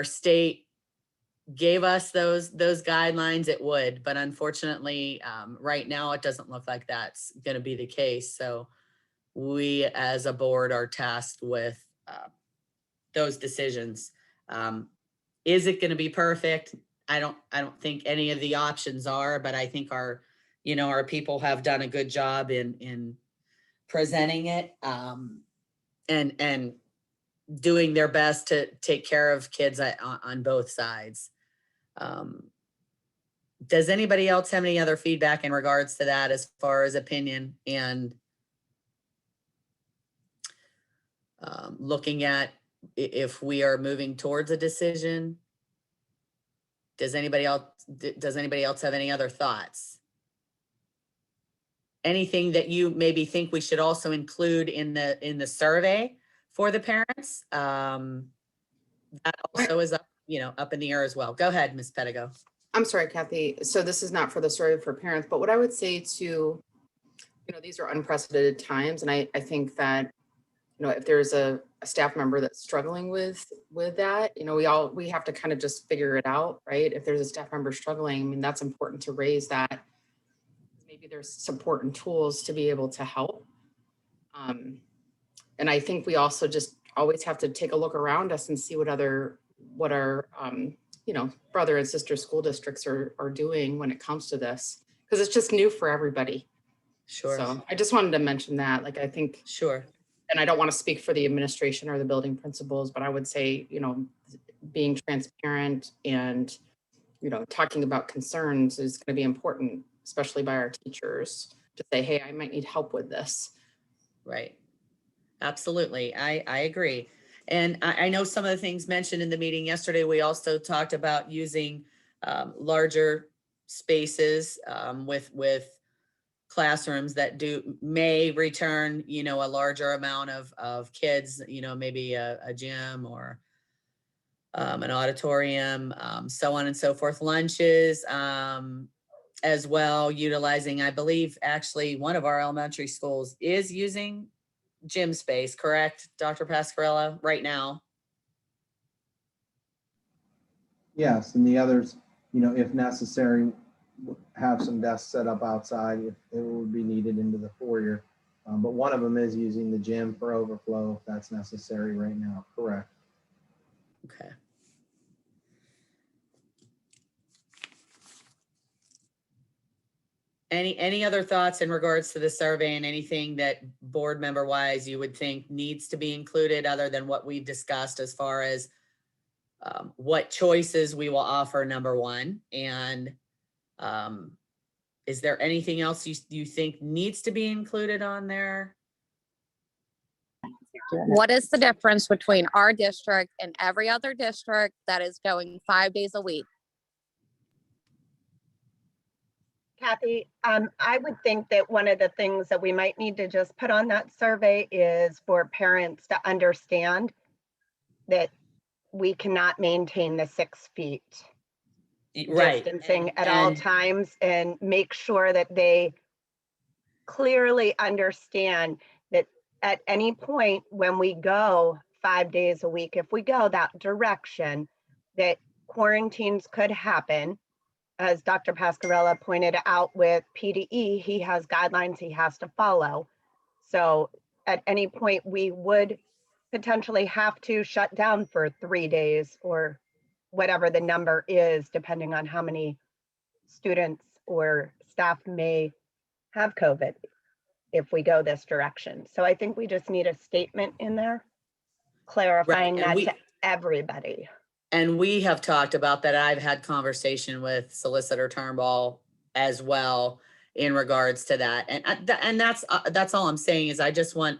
state gave us those guidelines? It would, but unfortunately, right now it doesn't look like that's going to be the case. So we as a board are tasked with those decisions. Is it going to be perfect? I don't think any of the options are, but I think our people have done a good job in presenting it, and doing their best to take care of kids on both sides. Does anybody else have any other feedback in regards to that as far as opinion and looking at if we are moving towards a decision? Does anybody else have any other thoughts? Anything that you maybe think we should also include in the survey for the parents? That also is up in the air as well. Go ahead, Ms. Pedigo. I'm sorry, Kathy. So this is not for the survey for parents, but what I would say to, these are unprecedented times. And I think that, if there's a staff member that's struggling with that, we have to kind of just figure it out, right? If there's a staff member struggling, I mean, that's important to raise that. Maybe there's support and tools to be able to help. And I think we also just always have to take a look around us and see what our brother and sister school districts are doing when it comes to this, because it's just new for everybody. Sure. So I just wanted to mention that, I think. Sure. And I don't want to speak for the administration or the building principals, but I would say, being transparent and, talking about concerns is going to be important, especially by our teachers, to say, hey, I might need help with this. Right. Absolutely. I agree. And I know some of the things mentioned in the meeting yesterday, we also talked about using larger spaces with classrooms that may return, a larger amount of kids, maybe a gym or an auditorium, so on and so forth, lunches, as well, utilizing, I believe, actually, one of our elementary schools is using gym space, correct, Dr. Pascarella, right now? Yes, and the others, if necessary, have some desks set up outside if it would be needed into the foyer. But one of them is using the gym for overflow if that's necessary right now, correct? Okay. Any other thoughts in regards to the survey and anything that board member wise you would think needs to be included other than what we've discussed as far as what choices we will offer, number one, and is there anything else you think needs to be included on there? What is the difference between our district and every other district that is going 5 days a week? Kathy, I would think that one of the things that we might need to just put on that survey is for parents to understand that we cannot maintain the 6 feet. Right. distancing at all times and make sure that they clearly understand that at any point when we go 5 days a week, if we go that direction, that quarantines could happen. As Dr. Pascarella pointed out with PDE, he has guidelines he has to follow. So at any point, we would potentially have to shut down for 3 days or whatever the number is, depending on how many students or staff may have COVID if we go this direction. So I think we just need a statement in there clarifying Right, and that to everybody. And we have talked about that. I've had conversation with Solicitor Turnbull as well in regards to that. And that's all I'm saying is I just want,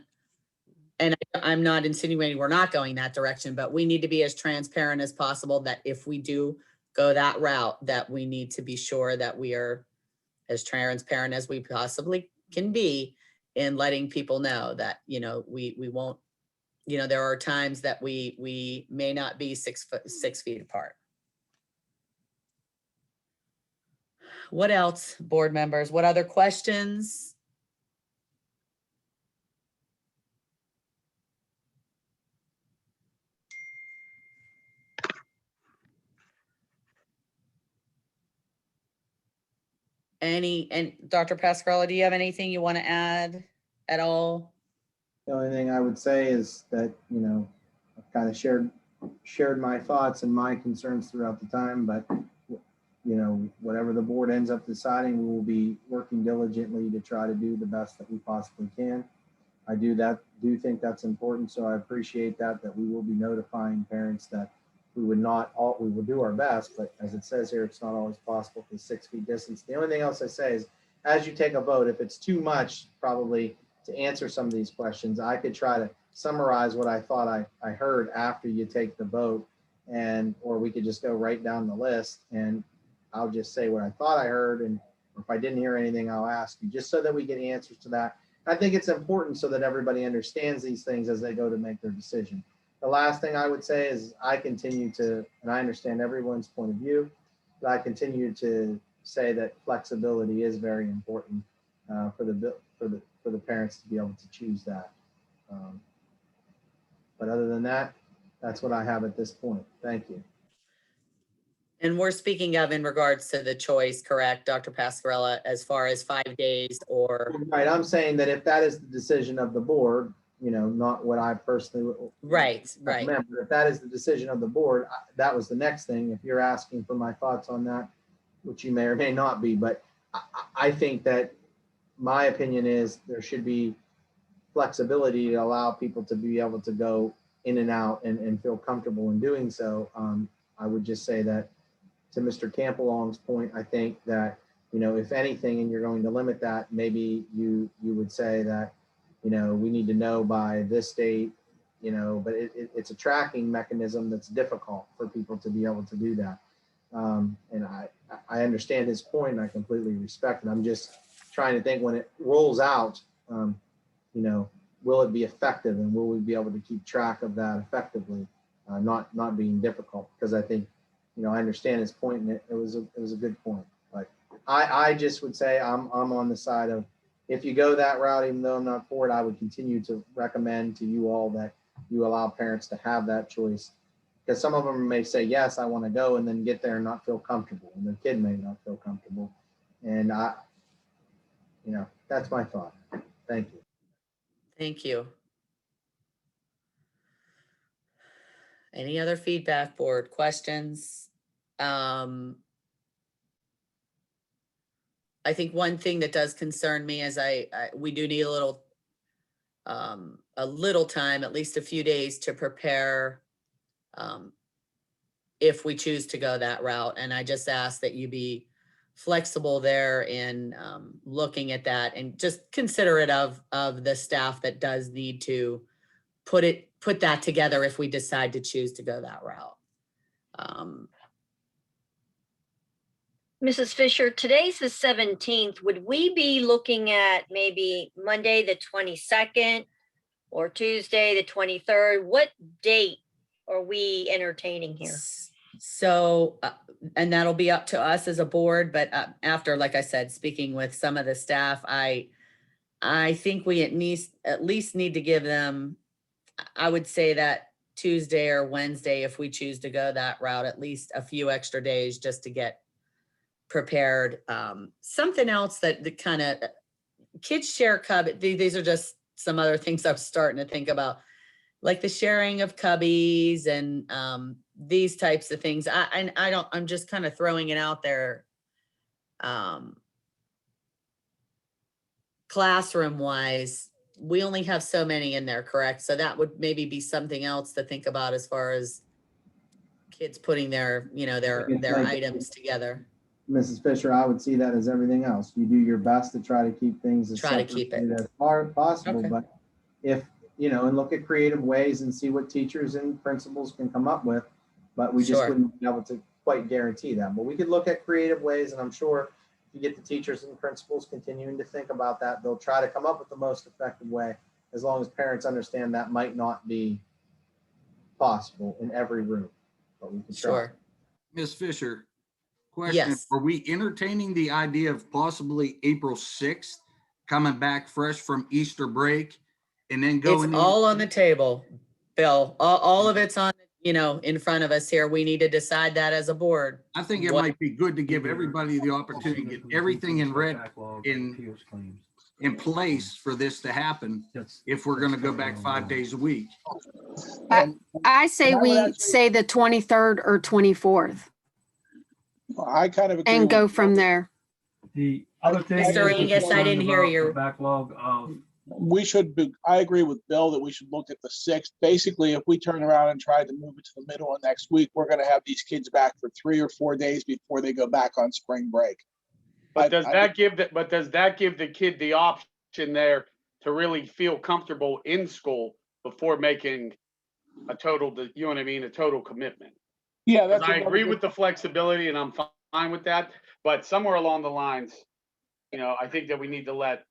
and I'm not insinuating we're not going that direction, but we need to be as transparent as possible that if we do go that route, that we need to be sure that we are as transparent as we possibly can be in letting people know that, you know, we won't, you know, there are times that we may not be 6 feet apart. What else, board members? What other questions? And Dr. Pascarella, do you have anything you want to add at all? The only thing I would say is that, you know, I've kind of shared my thoughts and my concerns throughout the time, but, you know, whatever the board ends up deciding, we will be working diligently to try to do the best that we possibly can. I do think that's important. So I appreciate that we will be notifying parents that we will do our best, but as it says here, it's not always possible for 6 feet distance. The only thing else I say is, as you take a vote, if it's too much, probably to answer some of these questions, I could try to summarize what I thought I heard after you take the vote, or we could just go right down the list and I'll just say what I thought I heard, and if I didn't hear anything, I'll ask you, just so that we get answers to that. I think it's important so that everybody understands these things as they go to make their decision. The last thing I would say is I continue to, and I understand everyone's point of view, but I continue to say that flexibility is very important for the parents to be able to choose that. But other than that, that's what I have at this point. Thank you. And we're speaking of in regards to the choice, correct, Dr. Pascarella, as far as 5 days or? Right, I'm saying that if that is the decision of the board, you know, not what I personally. Right. Remember, if that is the decision of the board, that was the next thing. If you're asking for my thoughts on that, which you may or may not be, but I think that my opinion is there should be flexibility to allow people to be able to go in and out and feel comfortable in doing so. I would just say that to Mr. Campbellong's point, I think that, you know, if anything, and you're going to limit that, maybe you would say that, you know, we need to know by this date, you know, but it's a tracking mechanism that's difficult for people to be able to do that. And I understand his point and I completely respect it. I'm just trying to think when it rolls out, you know, will it be effective and will we be able to keep track of that effectively, not being difficult? Because I think, you know, I understand his point and it was a good point. But I just would say I'm on the side of, if you go that route, even though I'm not for it, I would continue to recommend to you all that you allow parents to have that choice. Because some of them may say, yes, I want to go, and then get there and not feel comfortable, and their kid may not feel comfortable. And you know, that's my thought. Thank you. Thank you. Any other feedback, board questions? I think one thing that does concern me is we do need a little time, at least a few days, to prepare if we choose to go that route. And I just ask that you be flexible there in looking at that and just considerate of the staff that does need to put that together if we decide to choose to go that route. Mrs. Fisher, today's the 17th. Would we be looking at maybe Monday, the 22nd or Tuesday, the 23rd? What date are we entertaining here? So, and that'll be up to us as a board, but after, like I said, speaking with some of the staff, I think we at least need to give them, I would say that Tuesday or Wednesday, if we choose to go that route, at least a few extra days just to get prepared. Something else that the kind of kids share these are just some other things I'm starting to think about, like the sharing of cubbies and these types of things. I'm just kind of throwing it out there. Classroom wise, we only have so many in there, correct? So that would maybe be something else to think about as far as kids putting their, their items together. Mrs. Fisher, I would see that as everything else. You do your best to try to keep things as Try to keep it. separated as far as possible, Okay. but if, and look at creative ways and see what teachers and principals can come up with, but we just Sure. wouldn't be able to quite guarantee that. But we could look at creative ways, and I'm sure if you get the teachers and principals continuing to think about that, they'll try to come up with the most effective way, as long as parents understand that might not be possible in every room, but we can try. Sure. Ms. Fisher, question, Yes. are we entertaining the idea of possibly April 6th coming back fresh from Easter break and then going? It's all on the table, Bill. All of it's on, in front of us here. We need to decide that as a board. I think it might be good to give everybody the opportunity to get everything in place for this to happen if we're gonna go back 5 days a week. I say And I would we actually- say the 23rd or 24th I kind of agree. and with go you. from there. The other thing. Mr. is Angus, I didn't hear about your- the backlog of, I agree with Bill that we should look at the 6th. Basically, if we turn around and try to move it to the middle of next week, we're going to have these kids back for 3 or 4 days before they go back on spring break. But does that give the kid the option there to really feel comfortable in school before making a total, a total commitment? Yeah, 'Cause that's. I another agree good- with the flexibility and I'm fine with that, but somewhere along the lines, I think that we need to let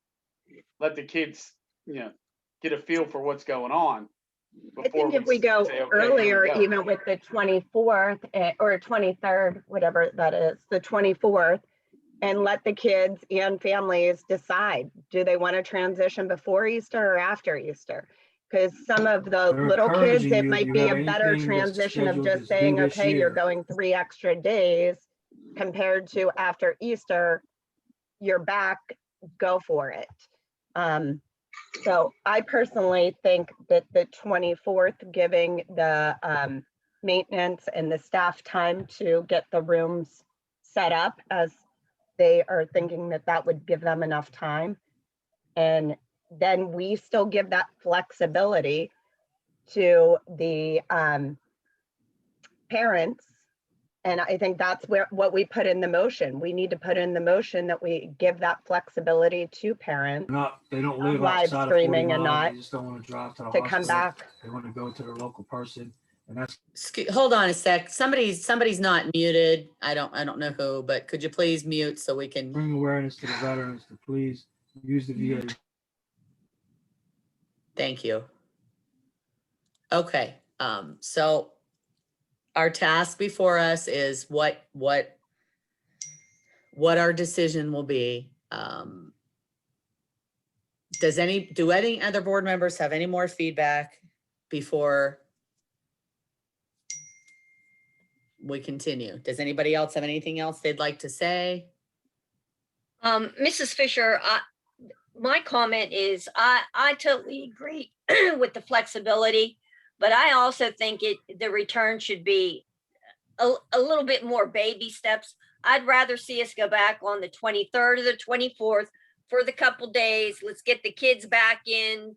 the kids, get a feel for what's going on. I before think if we go say, okay, here we earlier, go. even with the 24th or 23rd, whatever that is, the 24th, and let the kids and families decide, do they want to transition before Easter or after Easter? Because some of the They're little kids, encouraging it you. might Do be you a have better anything that's transition of scheduled just that's saying, due this okay, you're year? going 3 extra days compared to after Easter, you're back, go for it. So I personally think that the 24th, giving the maintenance and the staff time to get the rooms set up, as they are thinking that that would give them enough time. And then we still give that flexibility to the parents. And I think that's what we put in the motion. We need to put in the motion that we give that flexibility to parents they don't live live outside of 40 streaming and miles. not They just don't want to drive to the to come hospital. back. They want to go to their local person, and that's. Hold on a sec. Somebody's not muted. I don't know who, but could you please mute so we can? Bring awareness to the veterans to please use the VA. Thank you. Okay, so our task before us is what our decision will be. Do any other board members have any more feedback before we continue? Does anybody else have anything else they'd like to say? Mrs. Fisher, my comment is I totally agree with the flexibility, but I also think the return should be a little bit more baby steps. I'd rather see us go back on the 23rd or the 24th for the couple days. Let's get the kids back in,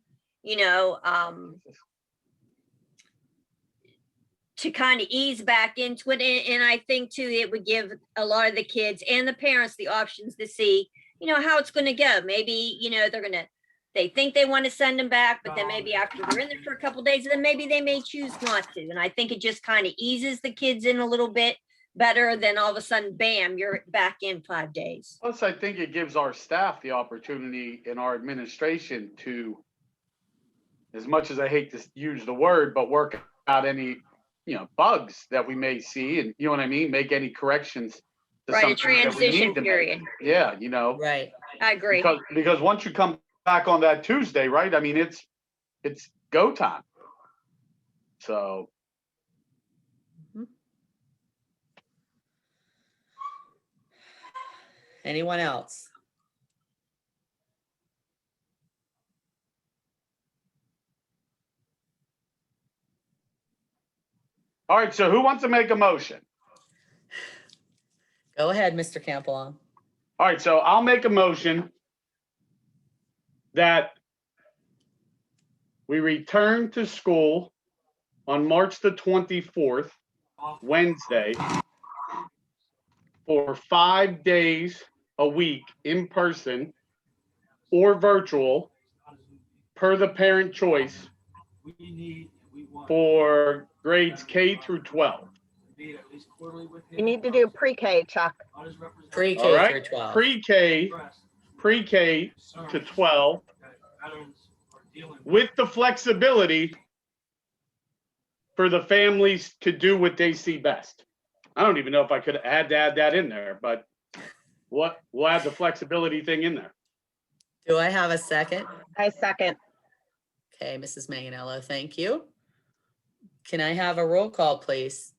to kind of ease back into it. And I think too, it would give a lot of the kids and the parents the options to see, how it's going to go. Maybe, they think they want to send them back, but then maybe after they're in there for a couple of days, then maybe they may choose not to. And I think it just kind of eases the kids in a little bit better than all of a sudden, bam, you're back in 5 days. Plus, I think it gives our staff the opportunity in our administration to, as much as I hate to use the word, but work out any bugs that we may see, and you know what I mean, make any corrections to Right, a something that we transition need to make. period. Yeah, Right. I agree. because once you come back on that Tuesday, right? I mean, it's go time. So Anyone else? all right, so who wants to make a motion? Go ahead, Mr. Campbell. All right, so I'll make a motion that we return to school on March the 24th, Wednesday, for 5 days a week in person or virtual, per the parent choice, for grades K through 12. You need to do pre-K, Chuck. Pre-K All right, through 12. pre-K to 12, with the flexibility for the families to do what they see best. I don't even know if I could add that in there, but we'll add the flexibility thing in there. Do I have a second? I second. Okay, Mrs. Manganello, thank you. Can I have a roll call, please?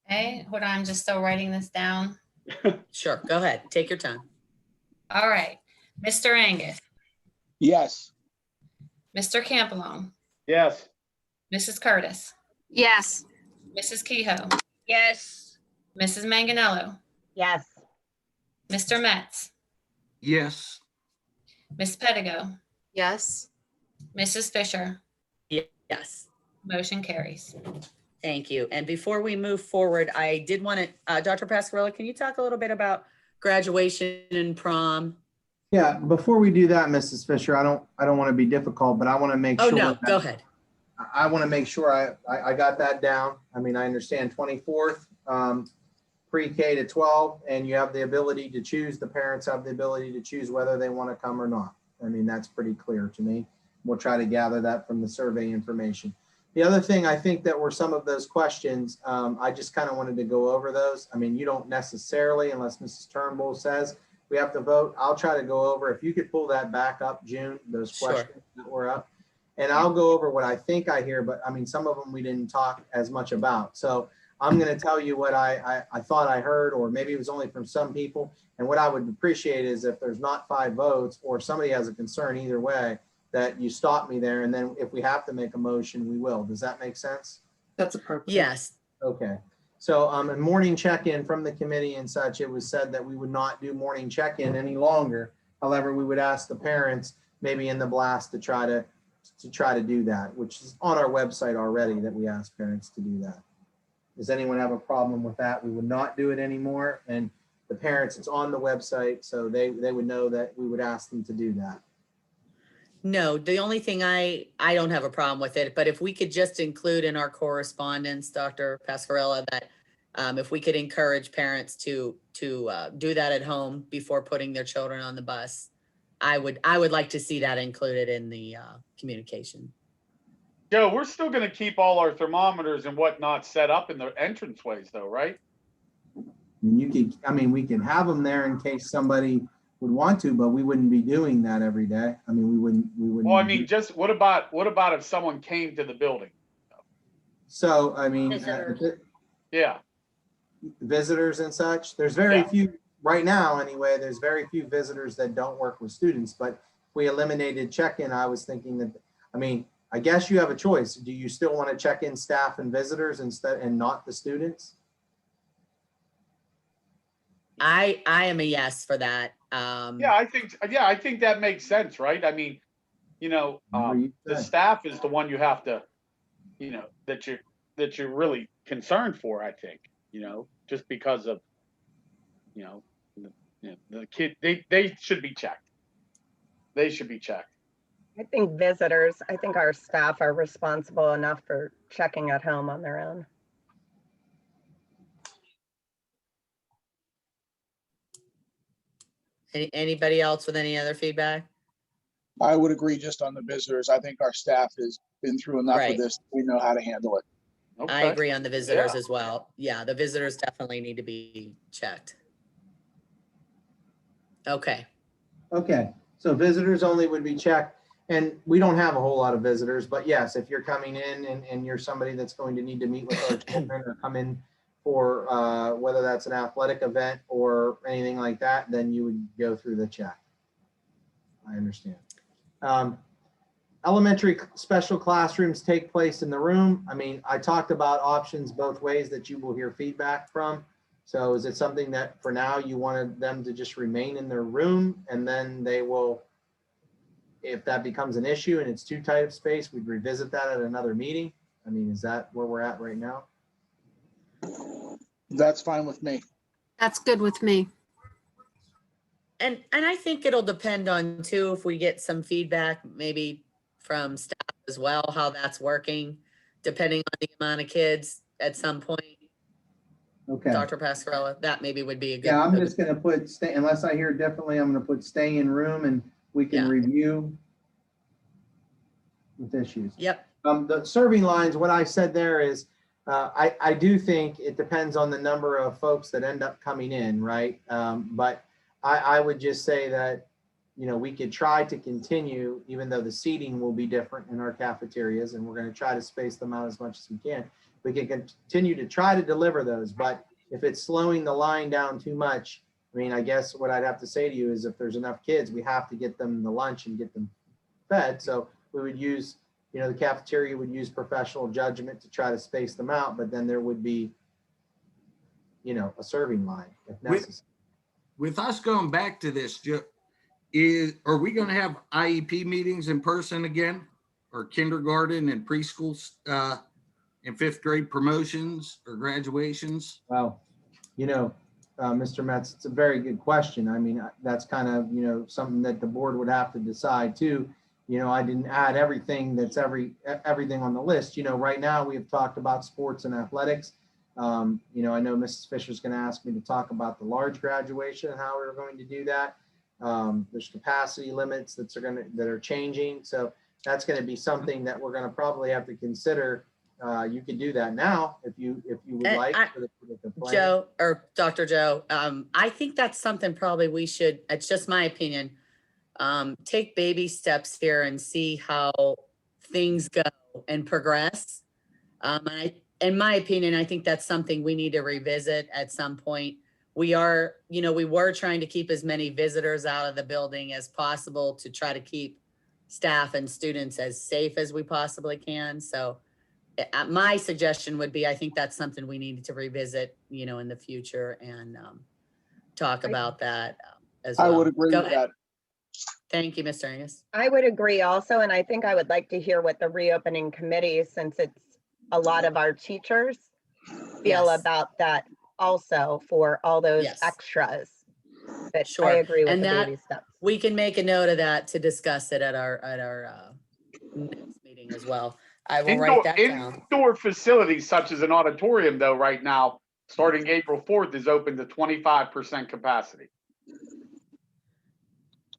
Okay, hold on, I'm just still writing this down. Sure, go ahead. Take your time. All right, Mr. Angus, Yes. Mr. Campbell, Yes. Mrs. Curtis, Yes. Mrs. Kehoe, Yes. Mrs. Manganello, Yes. Mr. Metz, Yes. Ms. Pedigo, Yes. Mrs. Fisher. Yes. Motion carries. Thank you. And before we move forward, I did want to, Dr. Pascarella, can you talk a little bit about graduation and prom? Yeah, before we do that, Mrs. Fisher, I don't want to be difficult, but I want to make Oh, sure. no, that- go ahead. I want to make sure I got that down. I mean, I understand 24th, pre-K to 12, and you have the ability to choose, the parents have the ability to choose whether they want to come or not. I mean, that's pretty clear to me. We'll try to gather that from the survey information. The other thing I think that were some of those questions, I just kind of wanted to go over those. I mean, you don't necessarily, unless Mrs. Turnbull says we have to vote. I'll try to go over, if you could pull that back up, June, those Sure. questions that were up. And I'll go over what I think I hear, but I mean, some of them we didn't talk as much about. So I'm going to tell you what I thought I heard, or maybe it was only from some people. And what I would appreciate is if there's not 5 votes or somebody has a concern either way, that you stop me there. And then if we have to make a motion, we will. Does that make sense? That's appropriate. Yes. Okay. So in morning check-in from the committee and such, it was said that we would not do morning check-in any longer. However, we would ask the parents maybe in the blast to try to do that, which is on our website already, that we ask parents to do that. Does anyone have a problem with that? We would not do it anymore. And the parents, it's on the website, so they would know that we would ask them to do that. No, the only thing I don't have a problem with it, but if we could just include in our correspondence, Dr. Pascarella, that if we could encourage parents to do that at home before putting their children on the bus, I would like to see that included in the communication. Joe, we're still going to keep all our thermometers and whatnot set up in the entranceways though, right? We can have them there in case somebody would want to, but we wouldn't be doing that every day. I mean, we wouldn't. Well, I mean, just what about if someone came to the building? So, I mean, Yeah. visitors and such, there's very few right now anyway, there's very few visitors that don't work with students, but if we eliminated check-in, I was thinking that, I mean, I guess you have a choice. Do you still want to check in staff and visitors instead and not the students? I am a yes for that. Yeah, I think that makes sense, right? I mean, the staff is the one you have to, that you're really concerned for, I think, just because of, the kid, they should be checked. They should be checked. I think our staff are responsible enough for checking at home on their own. Anybody else with any other feedback? I would agree just on the visitors. I think our staff has been through enough Right. of this. We know how to handle it. I Okay. agree on the visitors Yeah. as well. Yeah, the visitors definitely need to be checked. Okay. Okay, so visitors only would be checked, and we don't have a whole lot of visitors, but yes, if you're coming in and you're somebody that's going to need to meet with our children or come in for whether that's an athletic event or anything like that, then you would go through the check. I understand. Elementary special classrooms take place in the room. I mean, I talked about options both ways that you will hear feedback from. So is it something that for now you wanted them to just remain in their room and then they will, if that becomes an issue and it's too tight of space, we'd revisit that at another meeting? I mean, is that where we're at right now? That's fine with me. That's good with me. And I think it'll depend on too, if we get some feedback, maybe from staff as well, how that's working, depending on the amount of kids at some point. Okay. Dr. Pascarella, that maybe would be a good. Yeah, I'm just gonna put stay, unless I hear differently, I'm gonna put stay in room and we can Yeah. review with issues. Yep. The serving lines, what I said there is, I do think it depends on the number of folks that end up coming in, right? But I would just say that, you know, we could try to continue, even though the seating will be different in our cafeterias, and we're gonna try to space them out as much as we can. We can continue to try to deliver those, but if it's slowing the line down too much, I mean, I guess what I'd have to say to you is if there's enough kids, we have to get them the lunch and get them fed. So we would use, you know, the cafeteria would use professional judgment to try to space them out, but then there would be, you know, a serving line if necessary. With us going back to this, are we going to have IEP meetings in person again, or kindergarten and preschool and fifth grade promotions or graduations? Well, you know, Mr. Metz, it's a very good question. I mean, that's kind of, you know, something that the board would have to decide too. You know, I didn't add everything that's everything on the list. You know, right now we have talked about sports and athletics. You know, I know Mrs. Fisher's going to ask me to talk about the large graduation and how we're going to do that. There's capacity limits that are changing. So that's going to be something that we're going to probably have to consider. You could do that now if you would like. For the plan. Joe or Dr. Joe, I think that's something probably we should, it's just my opinion, take baby steps here and see how things go and progress. In my opinion, I think that's something we need to revisit at some point. We are, you know, we were trying to keep as many visitors out of the building as possible to try to keep staff and students as safe as we possibly can. So my suggestion would be, I think that's something we need to revisit, you know, in the future and talk about that as well. I would agree Go with ahead. that. Thank you, Mr. Angus. I would agree also, and I think I would like to hear what the reopening committee, since it's a lot of our teachers, feel Yes. about that also for all those Yes. extras. But Sure. I agree with And the that- baby steps. We can make a note of that to discuss it at our next meeting as well. I will write that down. Indoor facilities such as an auditorium though, right now, starting April 4th is open to 25% capacity.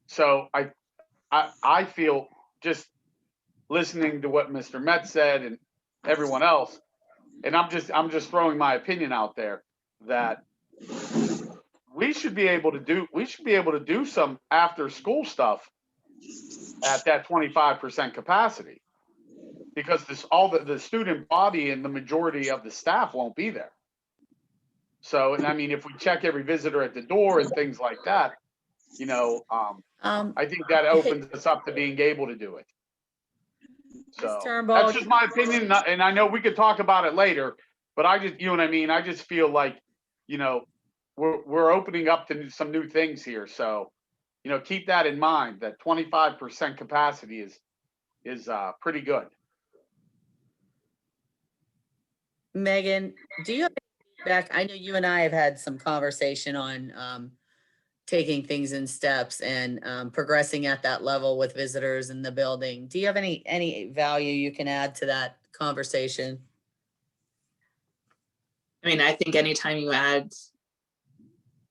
So I feel, just listening to what Mr. Metz said and everyone else, and I'm just throwing my opinion out there, that we should be able to do some after school stuff at that 25% capacity, because the student body and the majority of the staff won't be there. So, and I mean, if we check every visitor at the door and things like that, you know, I think that opens us up to being able to do it. So that's just my opinion, and I know we could talk about it later, but I just, you know what I mean? I just feel like, you know, we're opening up to some new things here. So, you know, keep that in mind, that 25% capacity is pretty good. Megan, do you have any feedback? I know you and I have had some conversation on taking things in steps and progressing at that level with visitors in the building. Do you have any value you can add to that conversation? I mean, I think anytime you add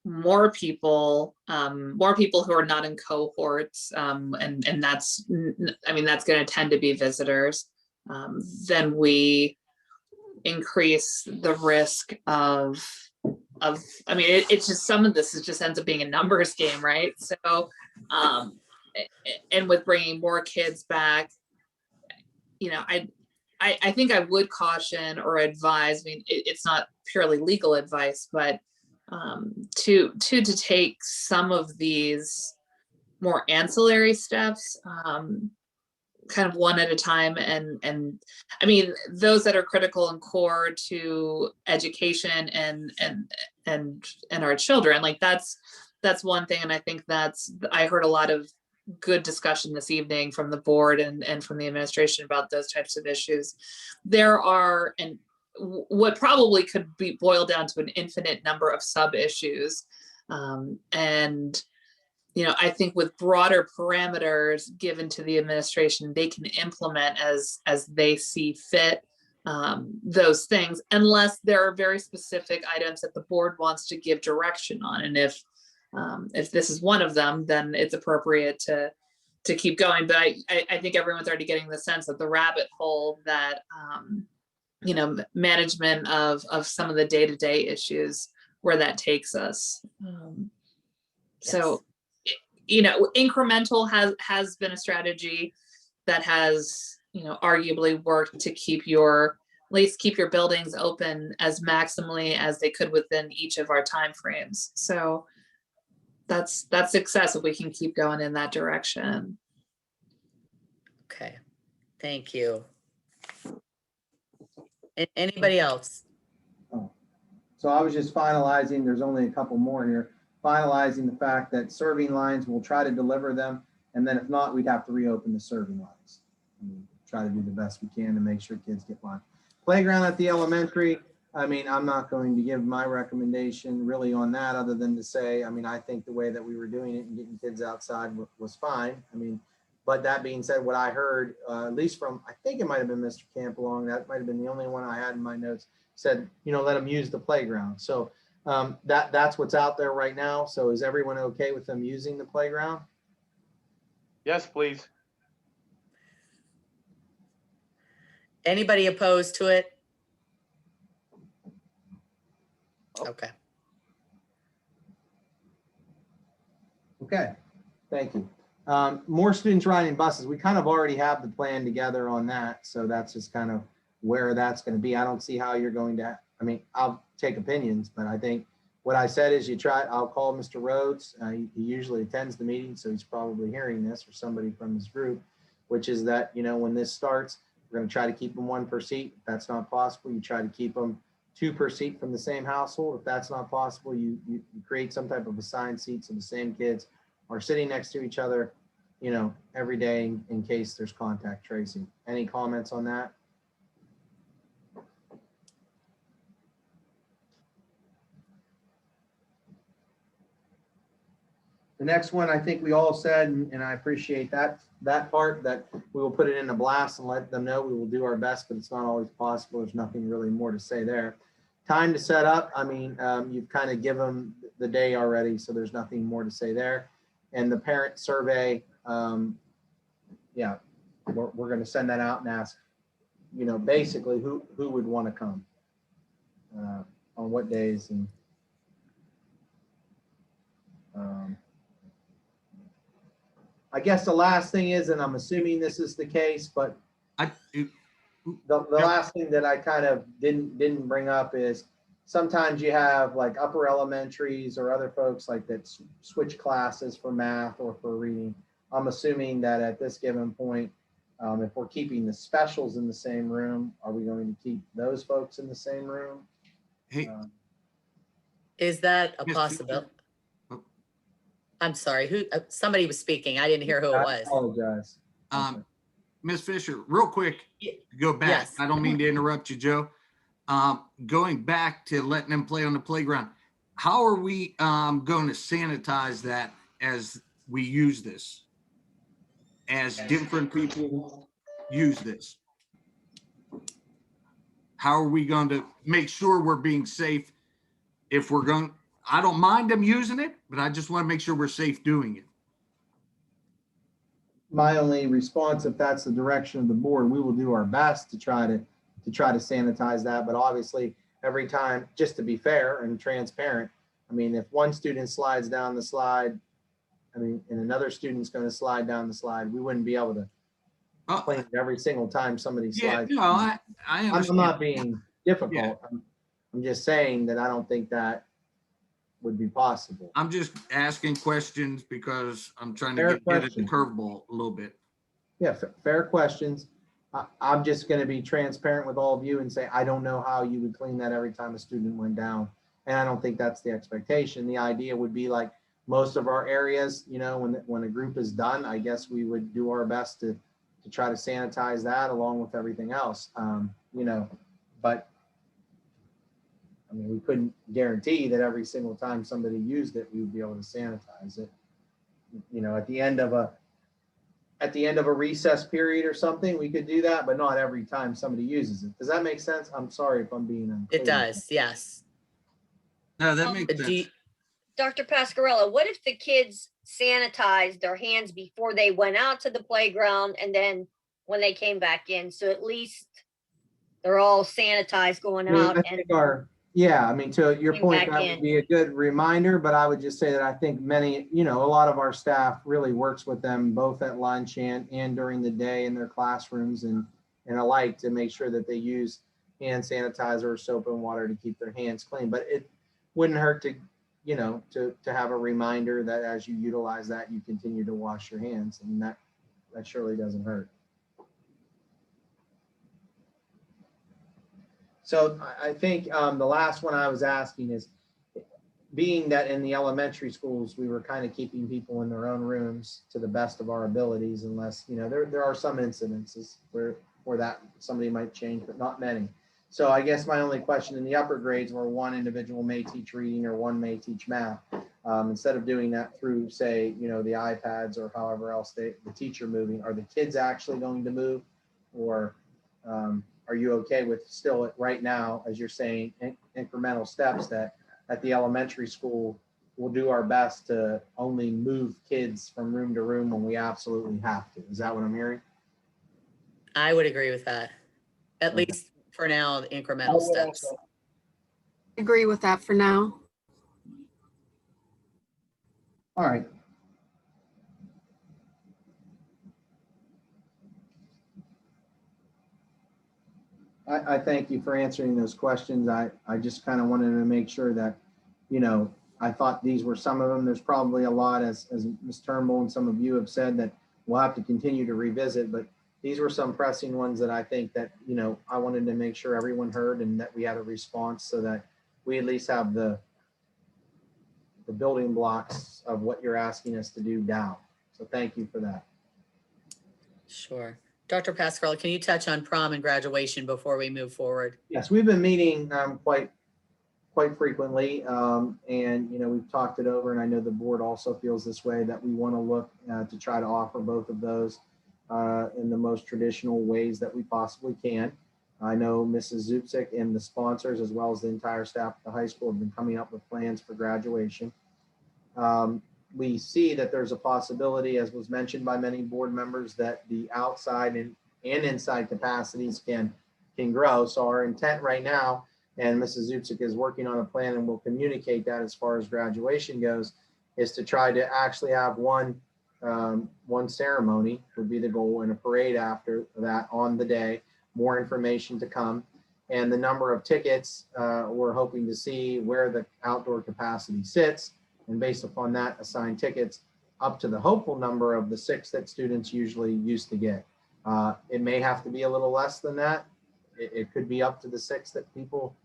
more people who are not in cohorts, and that's, I mean, that's going to tend to be visitors, then we increase the risk of, I mean, it's just, some of this is just ends up being a numbers game, right? So, and with bringing more kids back, you know, I think I would caution or advise, I mean, it's not purely legal advice, but to take some of these more ancillary steps, kind of one at a time. And I mean, those that are critical and core to education and our children, like that's one thing. And I think I heard a lot of good discussion this evening from the board and from the administration about those types of issues. There are, and what probably could be boiled down to an infinite number of sub issues. And, you know, I think with broader parameters given to the administration, they can implement as they see fit those things, unless there are very specific items that the board wants to give direction on. And if this is one of them, then it's appropriate to keep going. But I think everyone's already getting the sense of the rabbit hole that, you know, management of some of the day-to-day issues, where that takes us. So, you know, incremental has been a strategy that has, you know, arguably worked to keep at least keep your buildings open as maximally as they could within each of our timeframes. So that's success if we can keep going in that direction. Okay, thank you. Anybody else? So I was just finalizing, there's only a couple more here, finalizing the fact that serving lines, we'll try to deliver them. And then if not, we'd have to reopen the serving lines. Try to do the best we can to make sure kids get lunch. Playground at the elementary, I mean, I'm not going to give my recommendation really on that, other than to say, I mean, I think the way that we were doing it and getting kids outside was fine. I mean, but that being said, what I heard, at least from, I think it might have been Mr. Campbell, that might have been the only one I had in my notes, said, you know, let them use the playground. So that's what's out there right now. So is everyone okay with them using the playground? Yes, please. Anybody opposed to it? Okay. Okay, thank you. More students riding buses. We kind of already have the plan together on that. So that's just kind of where that's going to be. I don't see how you're going to, I mean, I'll take opinions, but I think what I said is I'll call Mr. Rhodes. He usually attends the meeting, so he's probably hearing this, or somebody from his group, which is that, you know, when this starts, we're going to try to keep them 1 per seat. If that's not possible, you try to keep them 2 per seat from the same household. If that's not possible, you create some type of assigned seats so the same kids are sitting next to each other, you know, every day in case there's contact tracing. Any comments on that? The next one, I think we all said, and I appreciate that part, that we will put it in a blast and let them know we will do our best, but it's not always possible. There's nothing really more to say there. Time to set up. I mean, you've kind of given them the day already, so there's nothing more to say there. And the parent survey, yeah, we're going to send that out and ask, you know, basically who would want to come on what days. And I guess the last thing is, and I'm assuming this is the case, but the last thing that I kind of didn't bring up is sometimes you have like upper elementaries or other folks like that switch classes for math or for reading. I'm assuming that at this given point, if we're keeping the specials in the same room, are we going to keep those folks in the same room? Hey, Is that a possibility? I'm sorry, somebody was speaking. I didn't hear who it was. I apologize. Ms. Fisher, real quick, go back. Yes. I don't mean to interrupt you, Joe. Going back to letting them play on the playground, how are we going to sanitize that as we use this? As different people use this? How are we going to make sure we're being safe if we're going? I don't mind them using it, but I just want to make sure we're safe doing it. My only response, if that's the direction of the board, we will do our best to try to to try to sanitize that. But obviously, every time, just to be fair and transparent, I mean, if one student slides down the slide, I mean, and another student's going to slide down the slide, we wouldn't be able to clean it every single time somebody Yeah, slides. no, I I'm understand. not being difficult. Yeah. I'm just saying that I don't think that would be possible. I'm just asking questions because I'm trying to Fair get at the question. curveball a little bit. Yeah, fair questions. I'm just going to be transparent with all of you and say, I don't know how you would clean that every time a student went down. And I don't think that's the expectation. The idea would be like most of our areas, you know, when a group is done, I guess we would do our best to try to sanitize that along with everything else. You know, but I mean, we couldn't guarantee that every single time somebody used it, we would be able to sanitize it. You know, at the end of a recess period or something, we could do that, but not every time somebody uses it. Does that make sense? I'm sorry if I'm being unclear. It does, yes. No, that makes Do sense. you- Dr. Pascarella, what if the kids sanitized their hands before they went out to the playground and then when they came back in? So at least they're all sanitized going I mean, out I and think yeah, I mean, to your Came point, back that in. would be a good reminder, but I would just say that I think many, you know, a lot of our staff really works with them both at lunch and during the day in their classrooms and alike to make sure that they use hand sanitizer or soap and water to keep their hands clean. But it wouldn't hurt to, you know, to have a reminder that as you utilize that, you continue to wash your hands, and that surely doesn't hurt. So I think the last one I was asking is, being that in the elementary schools, we were kind of keeping people in their own rooms to the best of our abilities, unless, you know, there are some incidences where that somebody might change, but not many. So I guess my only question in the upper grades where one individual may teach reading or one may teach math, instead of doing that through, say, you know, the iPads or however else the teacher moving, are the kids actually going to move, or are you okay with still right now, as you're saying, incremental steps that at the elementary school, we'll do our best to only move kids from room to room when we absolutely have to? Is that what I'm hearing? I would agree with that. At Okay. least for now, the incremental steps. Agree with that for now. All right. I thank you for answering those questions. I just kind of wanted to make sure that, you know, I thought these were some of them. There's probably a lot, as Ms. Turnbull and some of you have said, that we'll have to continue to revisit, but these were some pressing ones that I think that, you know, I wanted to make sure everyone heard and that we had a response so that we at least have the building blocks of what you're asking us to do down. So thank you for that. Sure. Dr. Pascarella, can you touch on prom and graduation before we move forward? Yes, we've been meeting quite frequently, and you know, we've talked it over, and I know the board also feels this way, that we want to look to try to offer both of those in the most traditional ways that we possibly can. I know Mrs. Zupsik and the sponsors, as well as the entire staff at the high school, have been coming up with plans for graduation. We see that there's a possibility, as was mentioned by many board members, that the outside and inside capacities can grow. So our intent right now, and Mrs. Zupsik is working on a plan and will communicate that as far as graduation goes, is to try to actually have one ceremony would be the goal, and a parade after that on the day. More information to come, and the number of tickets, we're hoping to see where the outdoor capacity sits, and based upon that, assign tickets up to the hopeful number of the 6 that students usually used to get. It may have to be a little less than that. It could be up to the 6 that people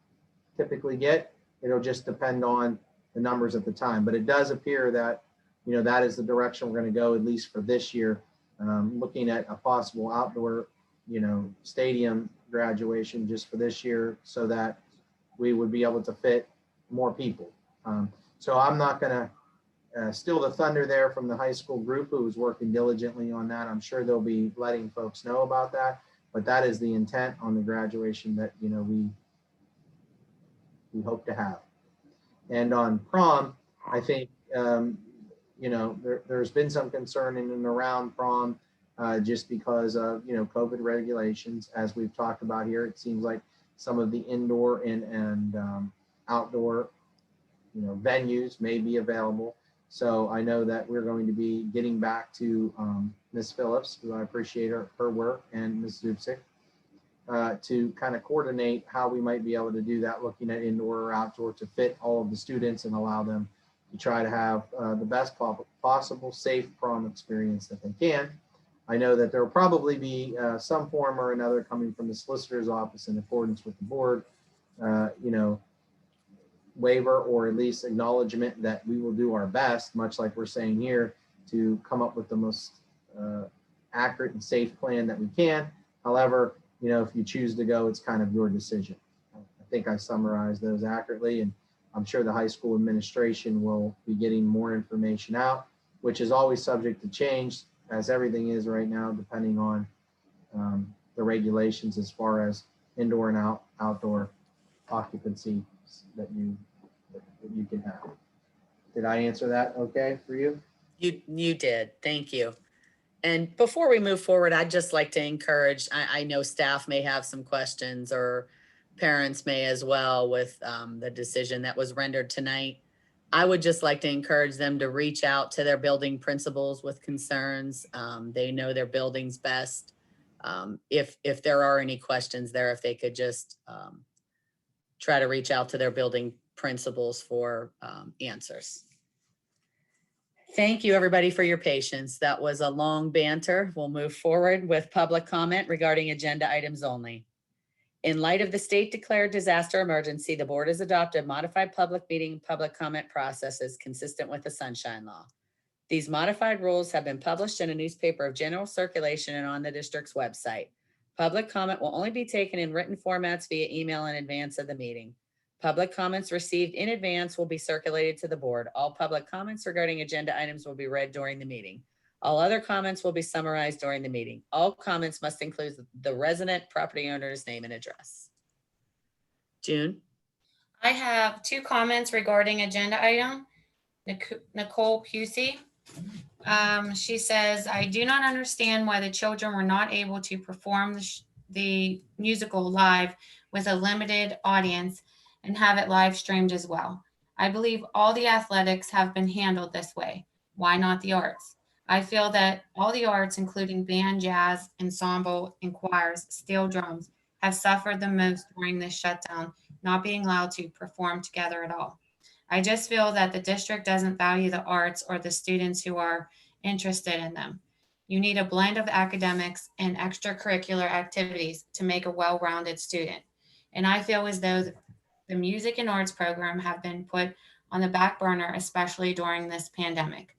typically get. It'll just depend on the numbers at the time. But it does appear that, you know, that is the direction we're going to go, at least for this year. Looking at a possible outdoor, you know, stadium graduation just for this year, so that we would be able to fit more people. So I'm not going to steal the thunder there from the high school group who was working diligently on that. I'm sure they'll be letting folks know about that, but that is the intent on the graduation that, you know, we hope to have. And on prom, I think, you know, there's been some concern in and around prom just because of, COVID regulations. As we've talked about here, it seems like some of the indoor and outdoor, venues may be available. So I know that we're going to be getting back to Ms. Phillips, who I appreciate her work, and Ms. Zubcic, to kind of coordinate how we might be able to do that, looking at indoor or outdoor to fit all of the students and allow them to try to have the best possible safe prom experience that they can. I know that there will probably be some form or another coming from the solicitor's office in accordance with the board, waiver or at least acknowledgement that we will do our best, much like we're saying here, to come up with the most accurate and safe plan that we can. However, if you choose to go, it's kind of your decision. I think I summarized those accurately, and I'm sure the high school administration will be getting more information out, which is always subject to change, as everything is right now, depending on the regulations as far as indoor and outdoor occupancy that you can have. Did I answer that okay for you? You did. Thank you. And before we move forward, I'd just like to encourage, I know staff may have some questions, or parents may as well, with the decision that was rendered tonight. I would just like to encourage them to reach out to their building principals with concerns. They know their buildings best. If there are any questions there, if they could just try to reach out to their building principals for answers. Thank you, everybody, for your patience. That was a long banter. We'll move forward with public comment regarding agenda items only. In light of the state declared disaster emergency, the board has adopted modified public meeting public comment processes consistent with the Sunshine Law. These modified rules have been published in a newspaper of general circulation and on the district's website. Public comment will only be taken in written formats via email in advance of the meeting. Public comments received in advance will be circulated to the board. All public comments regarding agenda items will be read during the meeting. All other comments will be summarized during the meeting. All comments must include the resident property owner's name and address. June? I have 2 comments regarding agenda item. Nicole Pusey. She says, I do not understand why the children were not able to perform the musical live with a limited audience and have it live streamed as well. I believe all the athletics have been handled this way. Why not the arts? I feel that all the arts, including band, jazz, ensemble, and choirs, steel drums, have suffered the most during this shutdown, not being allowed to perform together at all. I just feel that the district doesn't value the arts or the students who are interested in them. You need a blend of academics and extracurricular activities to make a well-rounded student. And I feel as though the music and arts program have been put on the back burner, especially during this pandemic.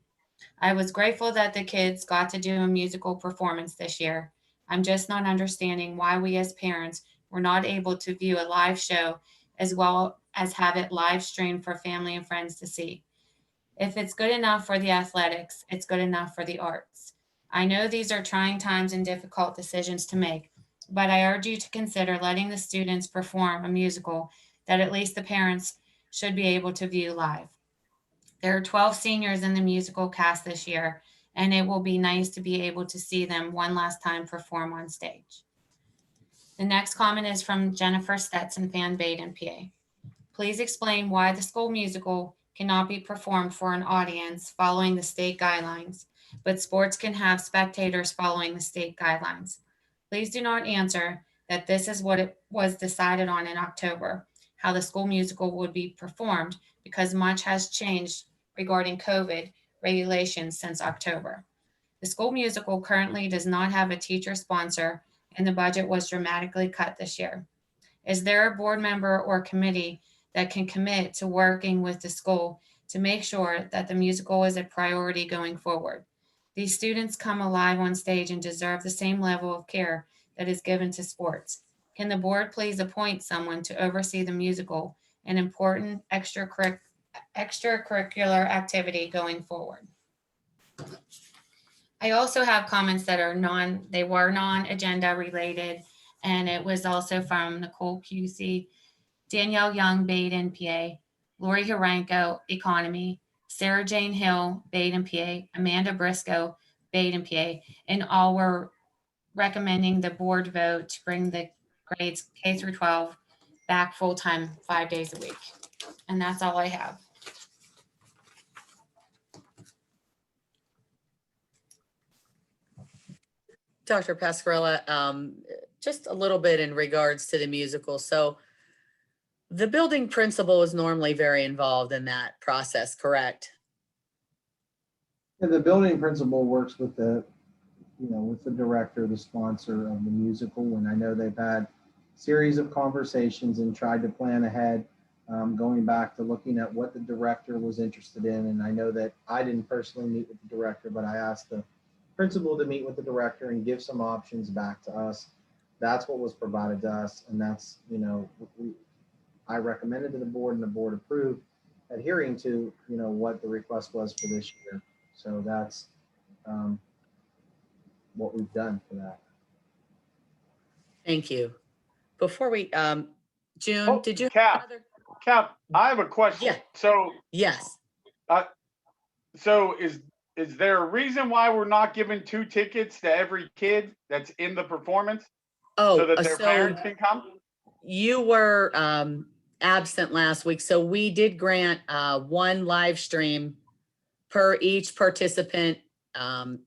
I was grateful that the kids got to do a musical performance this year. I'm just not understanding why we as parents were not able to view a live show as well as have it live streamed for family and friends to see. If it's good enough for the athletics, it's good enough for the arts. I know these are trying times and difficult decisions to make, but I urge you to consider letting the students perform a musical that at least the parents should be able to view live. There are 12 seniors in the musical cast this year, and it will be nice to be able to see them one last time perform on stage. The next comment is from Jennifer Stetson, Fan Baden, PA. Please explain why the school musical cannot be performed for an audience following the state guidelines, but sports can have spectators following the state guidelines. Please do not answer that this is what it was decided on in October, how the school musical would be performed, because much has changed regarding COVID regulations since October. The school musical currently does not have a teacher sponsor, and the budget was dramatically cut this year. Is there a board member or committee that can commit to working with the school to make sure that the musical is a priority going forward? These students come alive on stage and deserve the same level of care that is given to sports. Can the board please appoint someone to oversee the musical, an important extracurricular activity going forward? I also have comments that are non-agenda related, and it was also from Nicole Pusey, Danielle Young, Baden, PA, Lori Haranko, Economy, Sarah Jane Hill, Baden, PA, Amanda Briscoe, Baden PA, and all were recommending the board vote to bring the grades K through 12 back full-time 5 days a week. And that's all I have. Dr. Pascarella, just a little bit in regards to the musical. So the building principal is normally very involved in that process, correct? Yeah, the building principal works with the, with the director, the sponsor of the musical, and I know they've had series of conversations and tried to plan ahead, going back to looking at what the director was interested in. And I know that I didn't personally meet with the director, but I asked the principal to meet with the director and give some options back to us. That's what was provided to us, and that's, I recommended to the board, and the board approved, adhering to, what the request was for this year. So that's what we've done for that. Thank you. Before we, June, did you? Cap, I have a question. Yeah. So, yes. So is there a reason why we're not giving 2 tickets to every kid that's in the performance? Oh, so that their parents can come? You were absent last week, so we did grant 1 live stream per each participant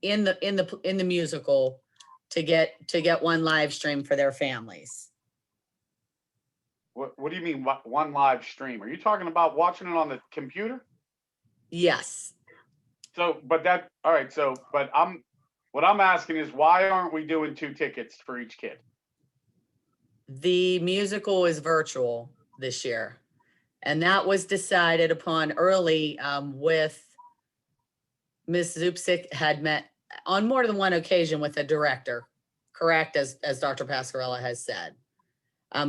in the musical to get 1 live stream for their families. What do you mean 1 live stream? Are you talking about watching it on the computer? Yes. So, but what I'm asking is, why aren't we doing 2 tickets for each kid? The musical is virtual this year, and that was decided upon early with Ms. Zupsik had met on more than one occasion with the director, correct, as Dr. Pascarella has said.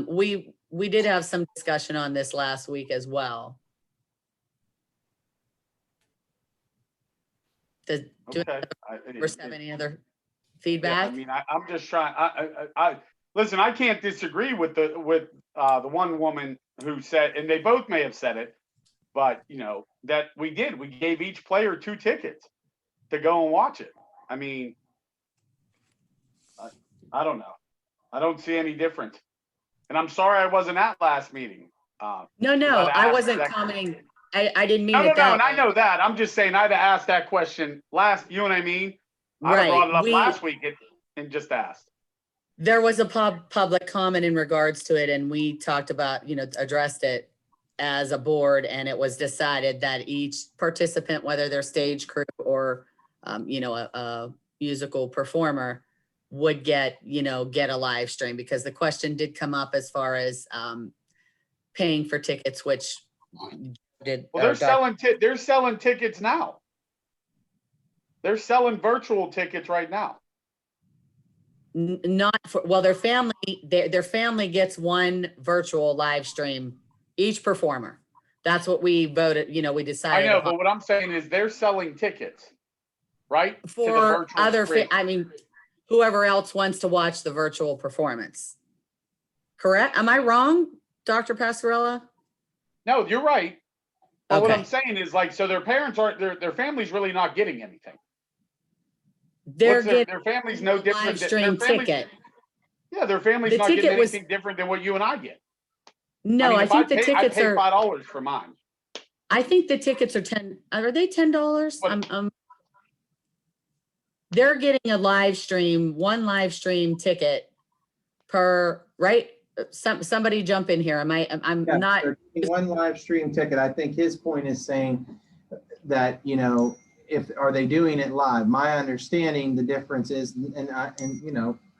We did have some discussion on this last week as well. Do you have any other feedback? Yeah, I mean, I'm just trying. Listen. I can't disagree with the one woman who said, and they both may have said it, but that we gave each player 2 tickets to go and watch it. I mean, I don't know. I don't see any difference. And I'm sorry I wasn't at last meeting. No, I wasn't commenting. I didn't mean it that No, and way. I know that. I'm just saying I'd have asked that question last, you know what I mean? I brought it up last week and just asked. There was a public comment in regards to it, and we talked about, addressed it as a board, and it was decided that each participant, whether they're stage crew or, a musical performer, would get a live stream, because the question did come up as far as paying for tickets, which did. Well, they're selling tickets now. They're selling virtual tickets right now. Not for, well, their family gets 1 virtual live stream, each performer. That's what we voted, we decided. I know, but what I'm saying is they're selling tickets, right? For other, whoever else wants to watch the virtual performance. Correct? Am I wrong, Dr. Pascarella? No, you're right. But what Okay. I'm saying is, so their parents their family's really not getting anything. They're getting their family's no different. live stream ticket. Yeah, their family's The not getting ticket was- anything different than what you and I get. No, I think the tickets I pay are, $5 for mine. I think the tickets are are they $10? They're getting a live stream, 1 live stream ticket per, right? Somebody jump in here. I'm Yeah, not. they're getting 1 live stream ticket. I think his point is saying that, are they doing it live? My understanding, the difference is, and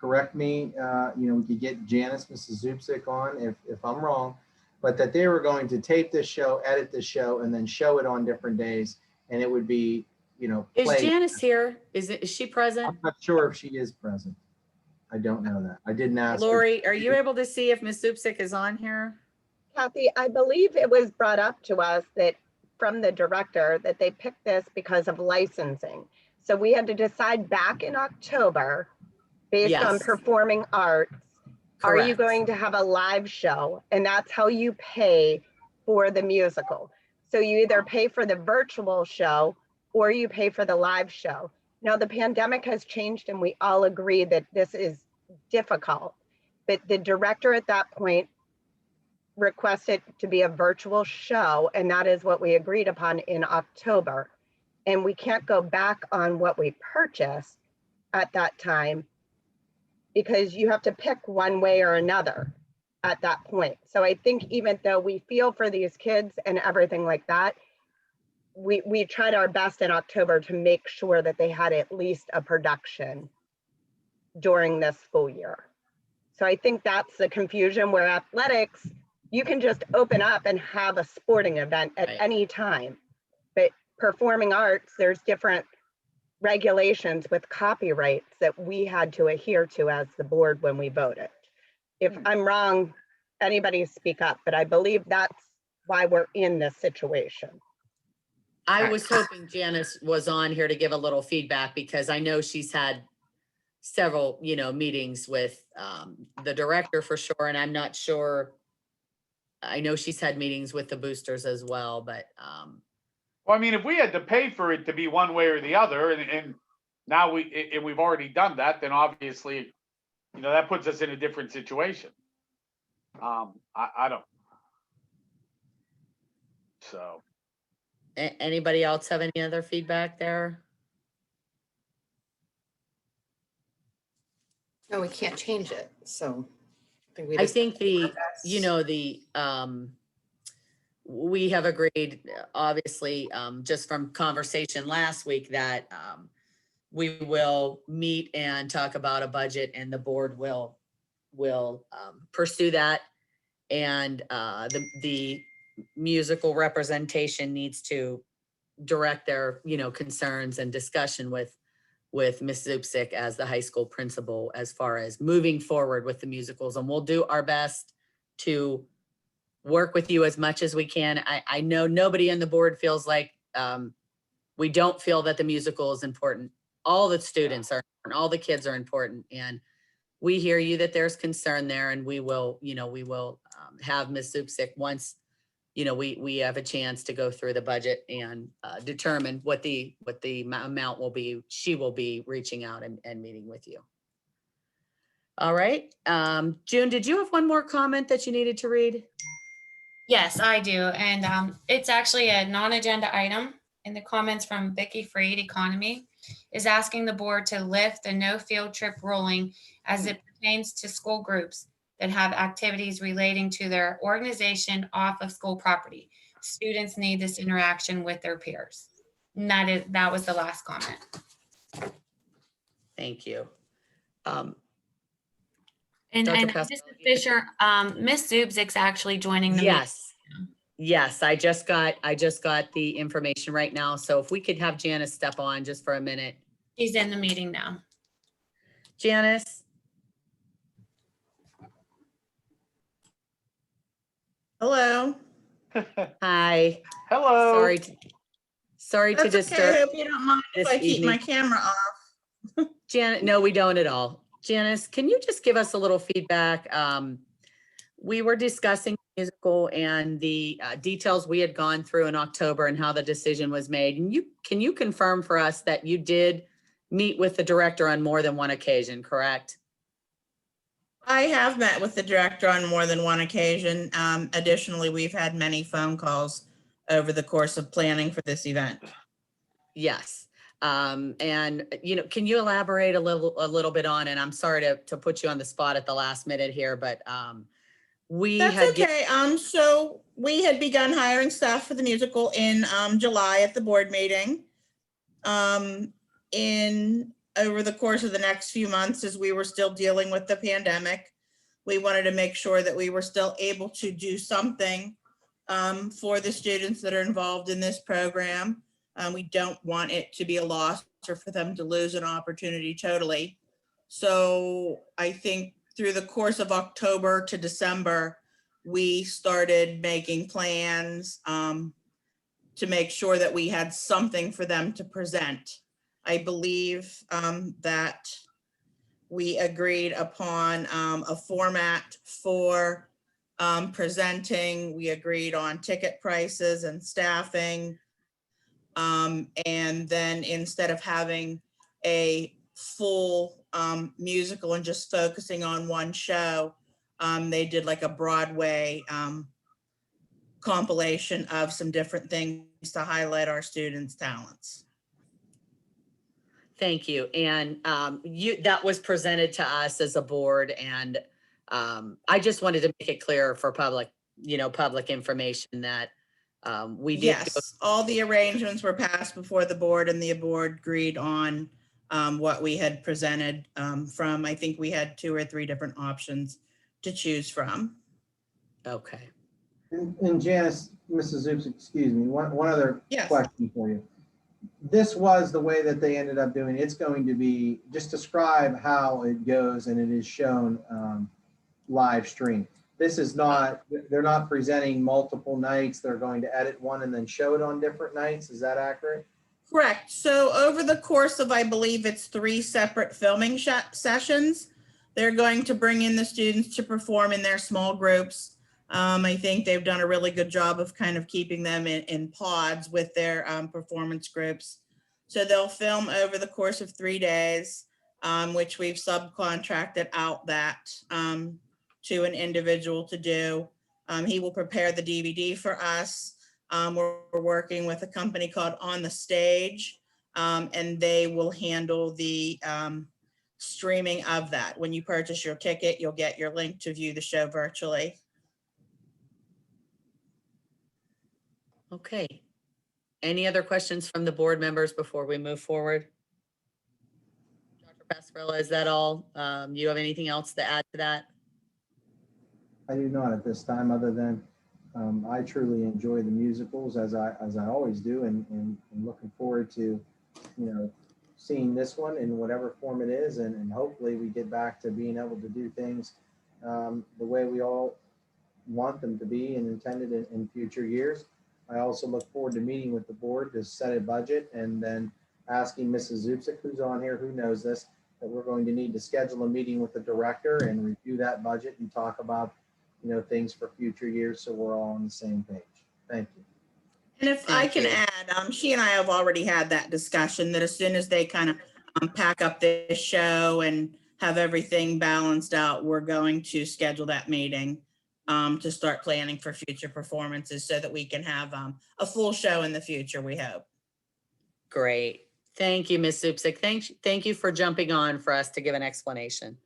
correct me, we could get Janice, Mrs. Zupsik on if I'm wrong, but that they were going to tape this show, edit the show, and then show it on different days, and it would be, Is played. Janice here? Is she present? I'm not sure if she is present. I don't know that. I didn't ask her. Lori, are you able to see if Ms. Zupsik is on here? Kathy, I believe it was brought up to us that from the director that they picked this because of licensing. So we had to decide back in October, based on Yes. performing arts, are you Correct. going to have a live show? And that's how you pay for the musical. So you either pay for the virtual show or you pay for the live show. Now, the pandemic has changed and we all agree that this is difficult. But the director at that point requested to be a virtual show, and that is what we agreed upon in October. And we can't go back on what we purchased at that time because you have to pick one way or another at that point. So I think even though we feel for these kids and everything like that, we tried our best in October to make sure that they had at least a production during this school year. So I think that's the confusion where athletics, you can just open up and have a sporting event at any time. But performing arts, there's different regulations with copyrights that we had to adhere to as the board when we voted. If I'm wrong, anybody speak up, but I believe that's why we're in this situation. I was hoping Janice was on here to give a little feedback because I know she's had several, meetings with the director for sure. And I'm not sure, I know she's had meetings with the boosters as well, but. Well, I mean, if we had to pay for it to be one way or the other, and now we've already done that, then obviously, that puts us in a different situation. I don't. So. Anybody else have any other feedback there? No, we can't change it. So I think we have agreed, obviously, just from conversation last week that we will meet and talk about a budget and the board will pursue that. And the musical representation needs to direct their, concerns and discussion with Ms. Zupsik as the high school principal as far as moving forward with the musicals. And we'll do our best to work with you as much as we can. I know nobody on the board feels like we don't feel that the musical is important. All the students are important, all the kids are important. And we hear you that there's concern there, and we will have Ms. Zupsik once, we have a chance to go through the budget and determine what the amount will be. She will be reaching out and meeting with you. All right. June, did you have one more comment that you needed to read? Yes, I do. And it's actually a non-agenda item in the comments from Vicky Freed, Economy, is asking the board to lift the no field trip ruling as it pertains to school groups that have activities relating to their organization off of school property. Students need this interaction with their peers. And that was the last comment. Thank you. And Dr. Mrs. Fisher, Ms. Zubzik's actually joining the meeting. Yes, I just got the information right now. So if we could have Janice step on just for a minute. She's in the meeting now. Janice. Hello. Hi. Hello. Sorry to disturb. Okay. I hope you don't mind if I keep evening. my camera off. Janet, no, we don't at all. Janice, can you just give us a little feedback? We were discussing musical and the details we had gone through in October and how the decision was made. And can you confirm for us that you did meet with the director on more than one occasion, correct? I have met with the director on more than one occasion. Additionally, we've had many phone calls over the course of planning for this event. Yes. And can you elaborate a little bit on, and I'm sorry to put you on the spot at the last minute here, but That's okay. So we had begun hiring staff for the musical in July at the board meeting. Over the course of the next few months, as we were still dealing with the pandemic, we wanted to make sure that we were still able to do something for the students that are involved in this program. We don't want it to be a loss or for them to lose an opportunity totally. So I think through the course of October to December, we started making plans to make sure that we had something for them to present. I believe that we agreed upon a format for presenting. We agreed on ticket prices and staffing. And then instead of having a full musical and just focusing on one show. They did like a Broadway compilation of some different things to highlight our students' talents. Thank you. And that was presented to us as a board, and I just wanted to make it clear for public information that we did. Yes, all the arrangements were passed before the board, and the board agreed on what we had presented from, I think we had 2 or 3 different options to choose from. Okay. And Janice, Mrs. Zoops, excuse me, one other Yes. question for you. This was the way that they ended up doing it. It's going to be, just describe how it goes, and it is shown live stream. This is not, they're not presenting multiple nights. They're going to edit one and then show it on different nights. Is that accurate? Correct. So over the course of, I believe it's 3 separate filming sessions, they're going to bring in the students to perform in their small groups. I think they've done a really good job of kind of keeping them in pods with their performance groups. So they'll film over the course of 3 days, which we've subcontracted out that to an individual to do. He will prepare the DVD for us. We're working with a company called On the Stage, and they will handle the streaming of that. When you purchase your ticket, you'll get your link to view the show virtually. Okay. Any other questions from the board members before we move forward? Dr. Pascarella, is that all? You have anything else to add to that? I do not at this time, other than I truly enjoy the musicals as I always do, and looking forward to, seeing this one in whatever form it is, and hopefully we get back to being able to do things the way we all want them to be and intended in future years. I also look forward to meeting with the board to set a budget, and then asking Mrs. Zupsik, who's on here, who knows this, that we're going to need to schedule a meeting with the director and review that budget and talk about, things for future years, so we're all on the same page. Thank you. And if I can add, she and I have already had that discussion that as soon as they kind of pack up this show and have everything balanced out, we're going to schedule that meeting to start planning for future performances so that we can have a full show in the future, we hope. Great. Thank you, Ms. Zupsik. Thank you for jumping on for us to give an explanation.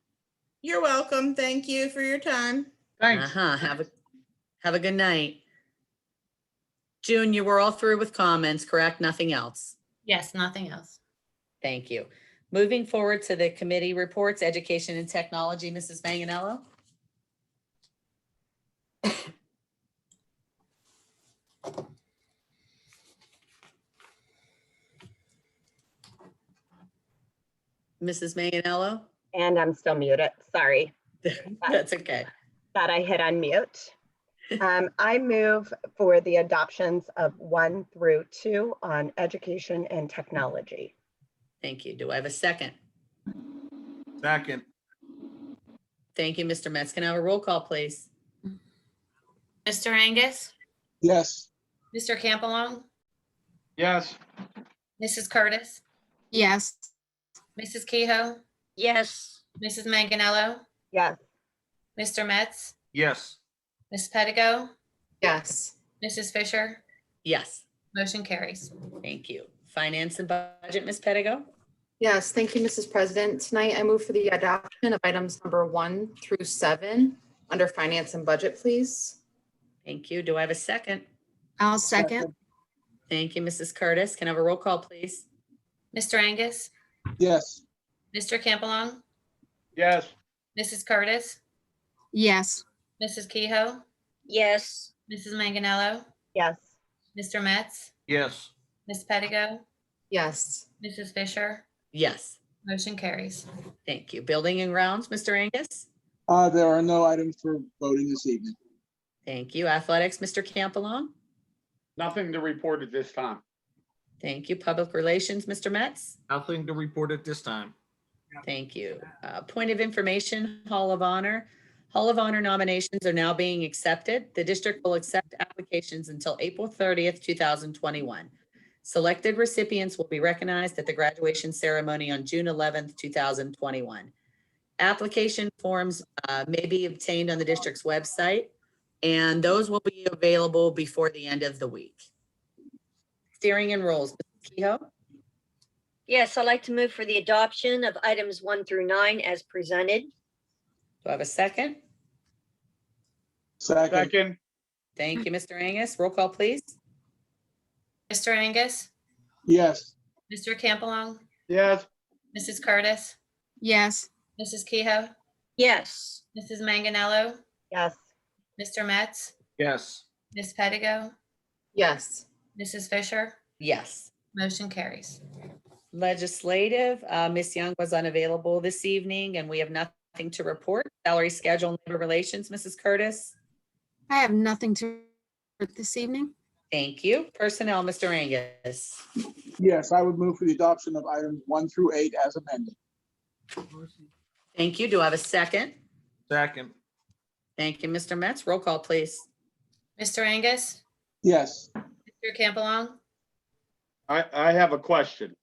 You're welcome. Thank you for your time. Thanks. Have a good night. June, you were all through with comments, correct? Nothing else? Yes, nothing else. Thank you. Moving forward to the committee reports, Education and Technology, Mrs. Manganello. Mrs. Manganello? And I'm still muted, sorry. That's okay. That I hit unmute. I move for the adoptions of 1 through 2 on education and technology. Thank you. Do I have a second? Second. Thank you, Mr. Metz. Can I have a roll call, please? Mr. Angus, Yes. Mr. Campbell, Yes. Mrs. Curtis, Yes. Mrs. Kehoe, Yes. Mrs. Manganello, Yes. Mr. Metz, Yes. Ms. Pedigo, Yes. Mrs. Fisher, Yes. motion carries. Thank you. Finance and Budget, Ms. Pedigo? Yes, thank you, Mrs. President. Tonight I move for the adoption of items number 1 through 7 under finance and budget, please. Thank you. Do I have a second? I'll second. Thank you, Mrs. Curtis. Can I have a roll call, please? Mr. Angus, Yes. Mr. Campbell, Yes. Mrs. Curtis, Yes. Mrs. Kehoe, Yes. Mrs. Manganello, Yes. Mr. Metz, Yes. Ms. Pedigo, Yes. Mrs. Fisher, Yes. motion carries. Thank you. Building and Grounds, Mr. Angus? There are no items for voting this evening. Thank you. Athletics, Mr. Campbell? Nothing to report at this time. Thank you. Public Relations, Mr. Metz? Nothing to report at this time. Thank you. Point of information, Hall of Honor. Hall of Honor nominations are now being accepted. The district will accept applications until April 30th, 2021. Selected recipients will be recognized at the graduation ceremony on June 11th, 2021. Application forms may be obtained on the district's website, and those will be available before the end of the week. Steering and rules, Mrs. Kehoe? Yes, I'd like to move for the adoption of items 1 through 9 as presented. Do I have a second? Second, Thank you, Mr. Angus. Roll call, please. Mr. Angus, Yes. Mr. Campbell, yes, Mrs. Curtis, Yes. Mrs. Kehoe, Yes. Mrs. Manganello, Yes. Mr. Metz, Yes. Ms. Pedigo, Yes. Mrs. Fisher, Yes. motion carries. Legislative, Ms. Young was unavailable this evening, and we have nothing to report. Salary schedule and labor relations, Mrs. Curtis? I have nothing to report this evening. Thank you. Personnel, Mr. Angus? Yes, I would move for the adoption of items 1 through 8 as amended. Thank you. Do I have a second? Second. Thank you, Mr. Metz. Roll call, please. Mr. Angus, Yes. Mr. Campbell, I have a question.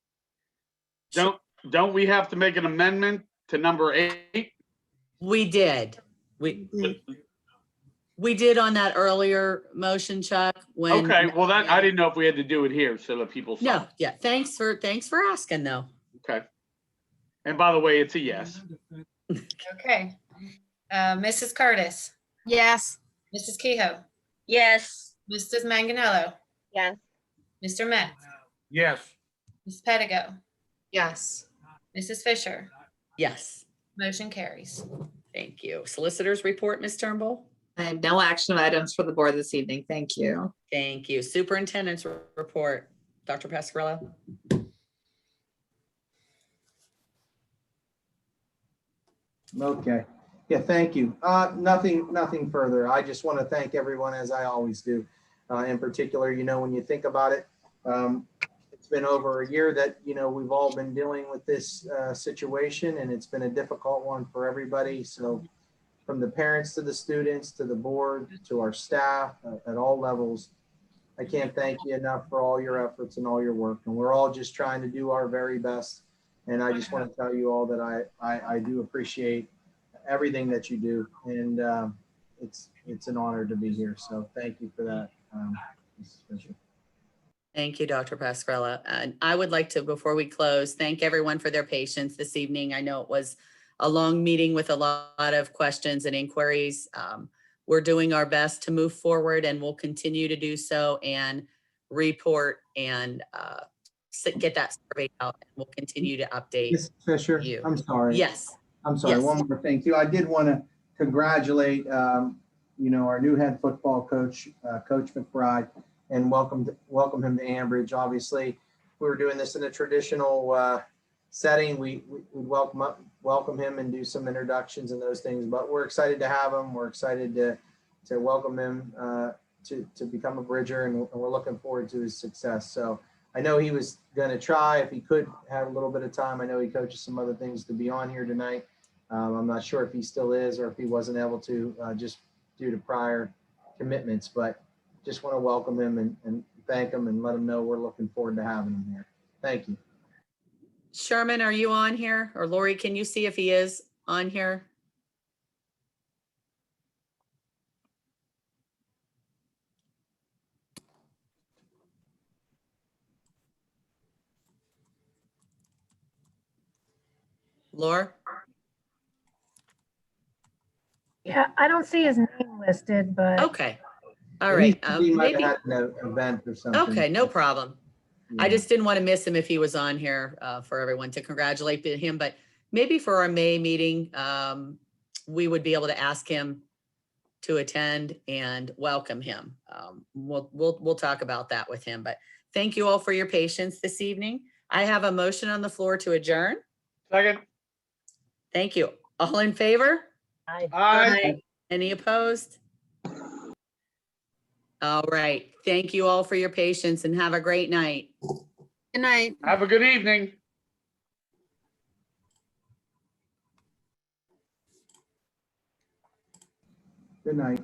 Don't we have to make an amendment to number 8? We did. We did on that earlier motion, Chuck, when. Okay, well, that, I didn't know if we had to do it here so that people saw. No, yeah, thanks for asking, though. Okay. And by the way, it's a yes. okay. Mrs. Curtis, Yes. Mrs. Kehoe, Yes. Mrs. Manganello, Yes. Mr. Metz, Yes. Ms. Pedigo, Yes. Mrs. Fisher, Yes, motion carries. thank you. Solicitors report, Ms. Turnbull? I have no action items for the board this evening. Thank you. Thank you. Superintendent's report, Dr. Pascarella? Okay. Yeah, thank you. Nothing further. I just want to thank everyone, as I always do. In particular, when you think about it, it's been over a year that, we've all been dealing with this situation, and it's been a difficult one for everybody. So from the parents to the students, to the board, to our staff at all levels, I can't thank you enough for all your efforts and all your work. And we're all just trying to do our very best. And I just want to tell you all that I do appreciate everything that you do. And it's an honor to be here. So thank you for that, Mrs. Fisher. Thank you, Dr. Pascarella. And I would like to, before we close, thank everyone for their patience this evening. I know it was a long meeting with a lot of questions and inquiries. We're doing our best to move forward, and we'll continue to do so and report and get that survey out. And we'll continue to update. Mrs. Fisher, you. I'm sorry. Yes. I'm sorry. Yes. One more thing too. I did want to congratulate, our new head football coach, Coach McBride, and welcome him to Ambridge. Obviously, if we were doing this in a traditional setting, we would welcome him and do some introductions and those things. But we're excited to have him. We're excited to welcome him to become a Bridger, and we're looking forward to his success. So I know he was going to try, if he could have a little bit of time. I know he coaches some other things to be on here tonight. I'm not sure if he still is or if he wasn't able to just due to prior commitments, but just want to welcome him and thank him and let him know we're looking forward to having him here. Thank you. Sherman, are you on here? Or Lori, can you see if he is on here? Laura? Yeah, I don't see his name listed, but. Okay. All right. He might Maybe. have had an event or something. Okay, no problem. I Yeah. just didn't want to miss him if he was on here for everyone to congratulate him, but maybe for our May meeting, we would be able to ask him to attend and welcome him. We'll talk about that with him, but thank you all for your patience this evening. I have a motion on the floor to adjourn. Second. Thank you. All in favor? Aye. Any opposed? All right. Thank you all for your patience and have a great night. Good night. Have a good evening. Good night.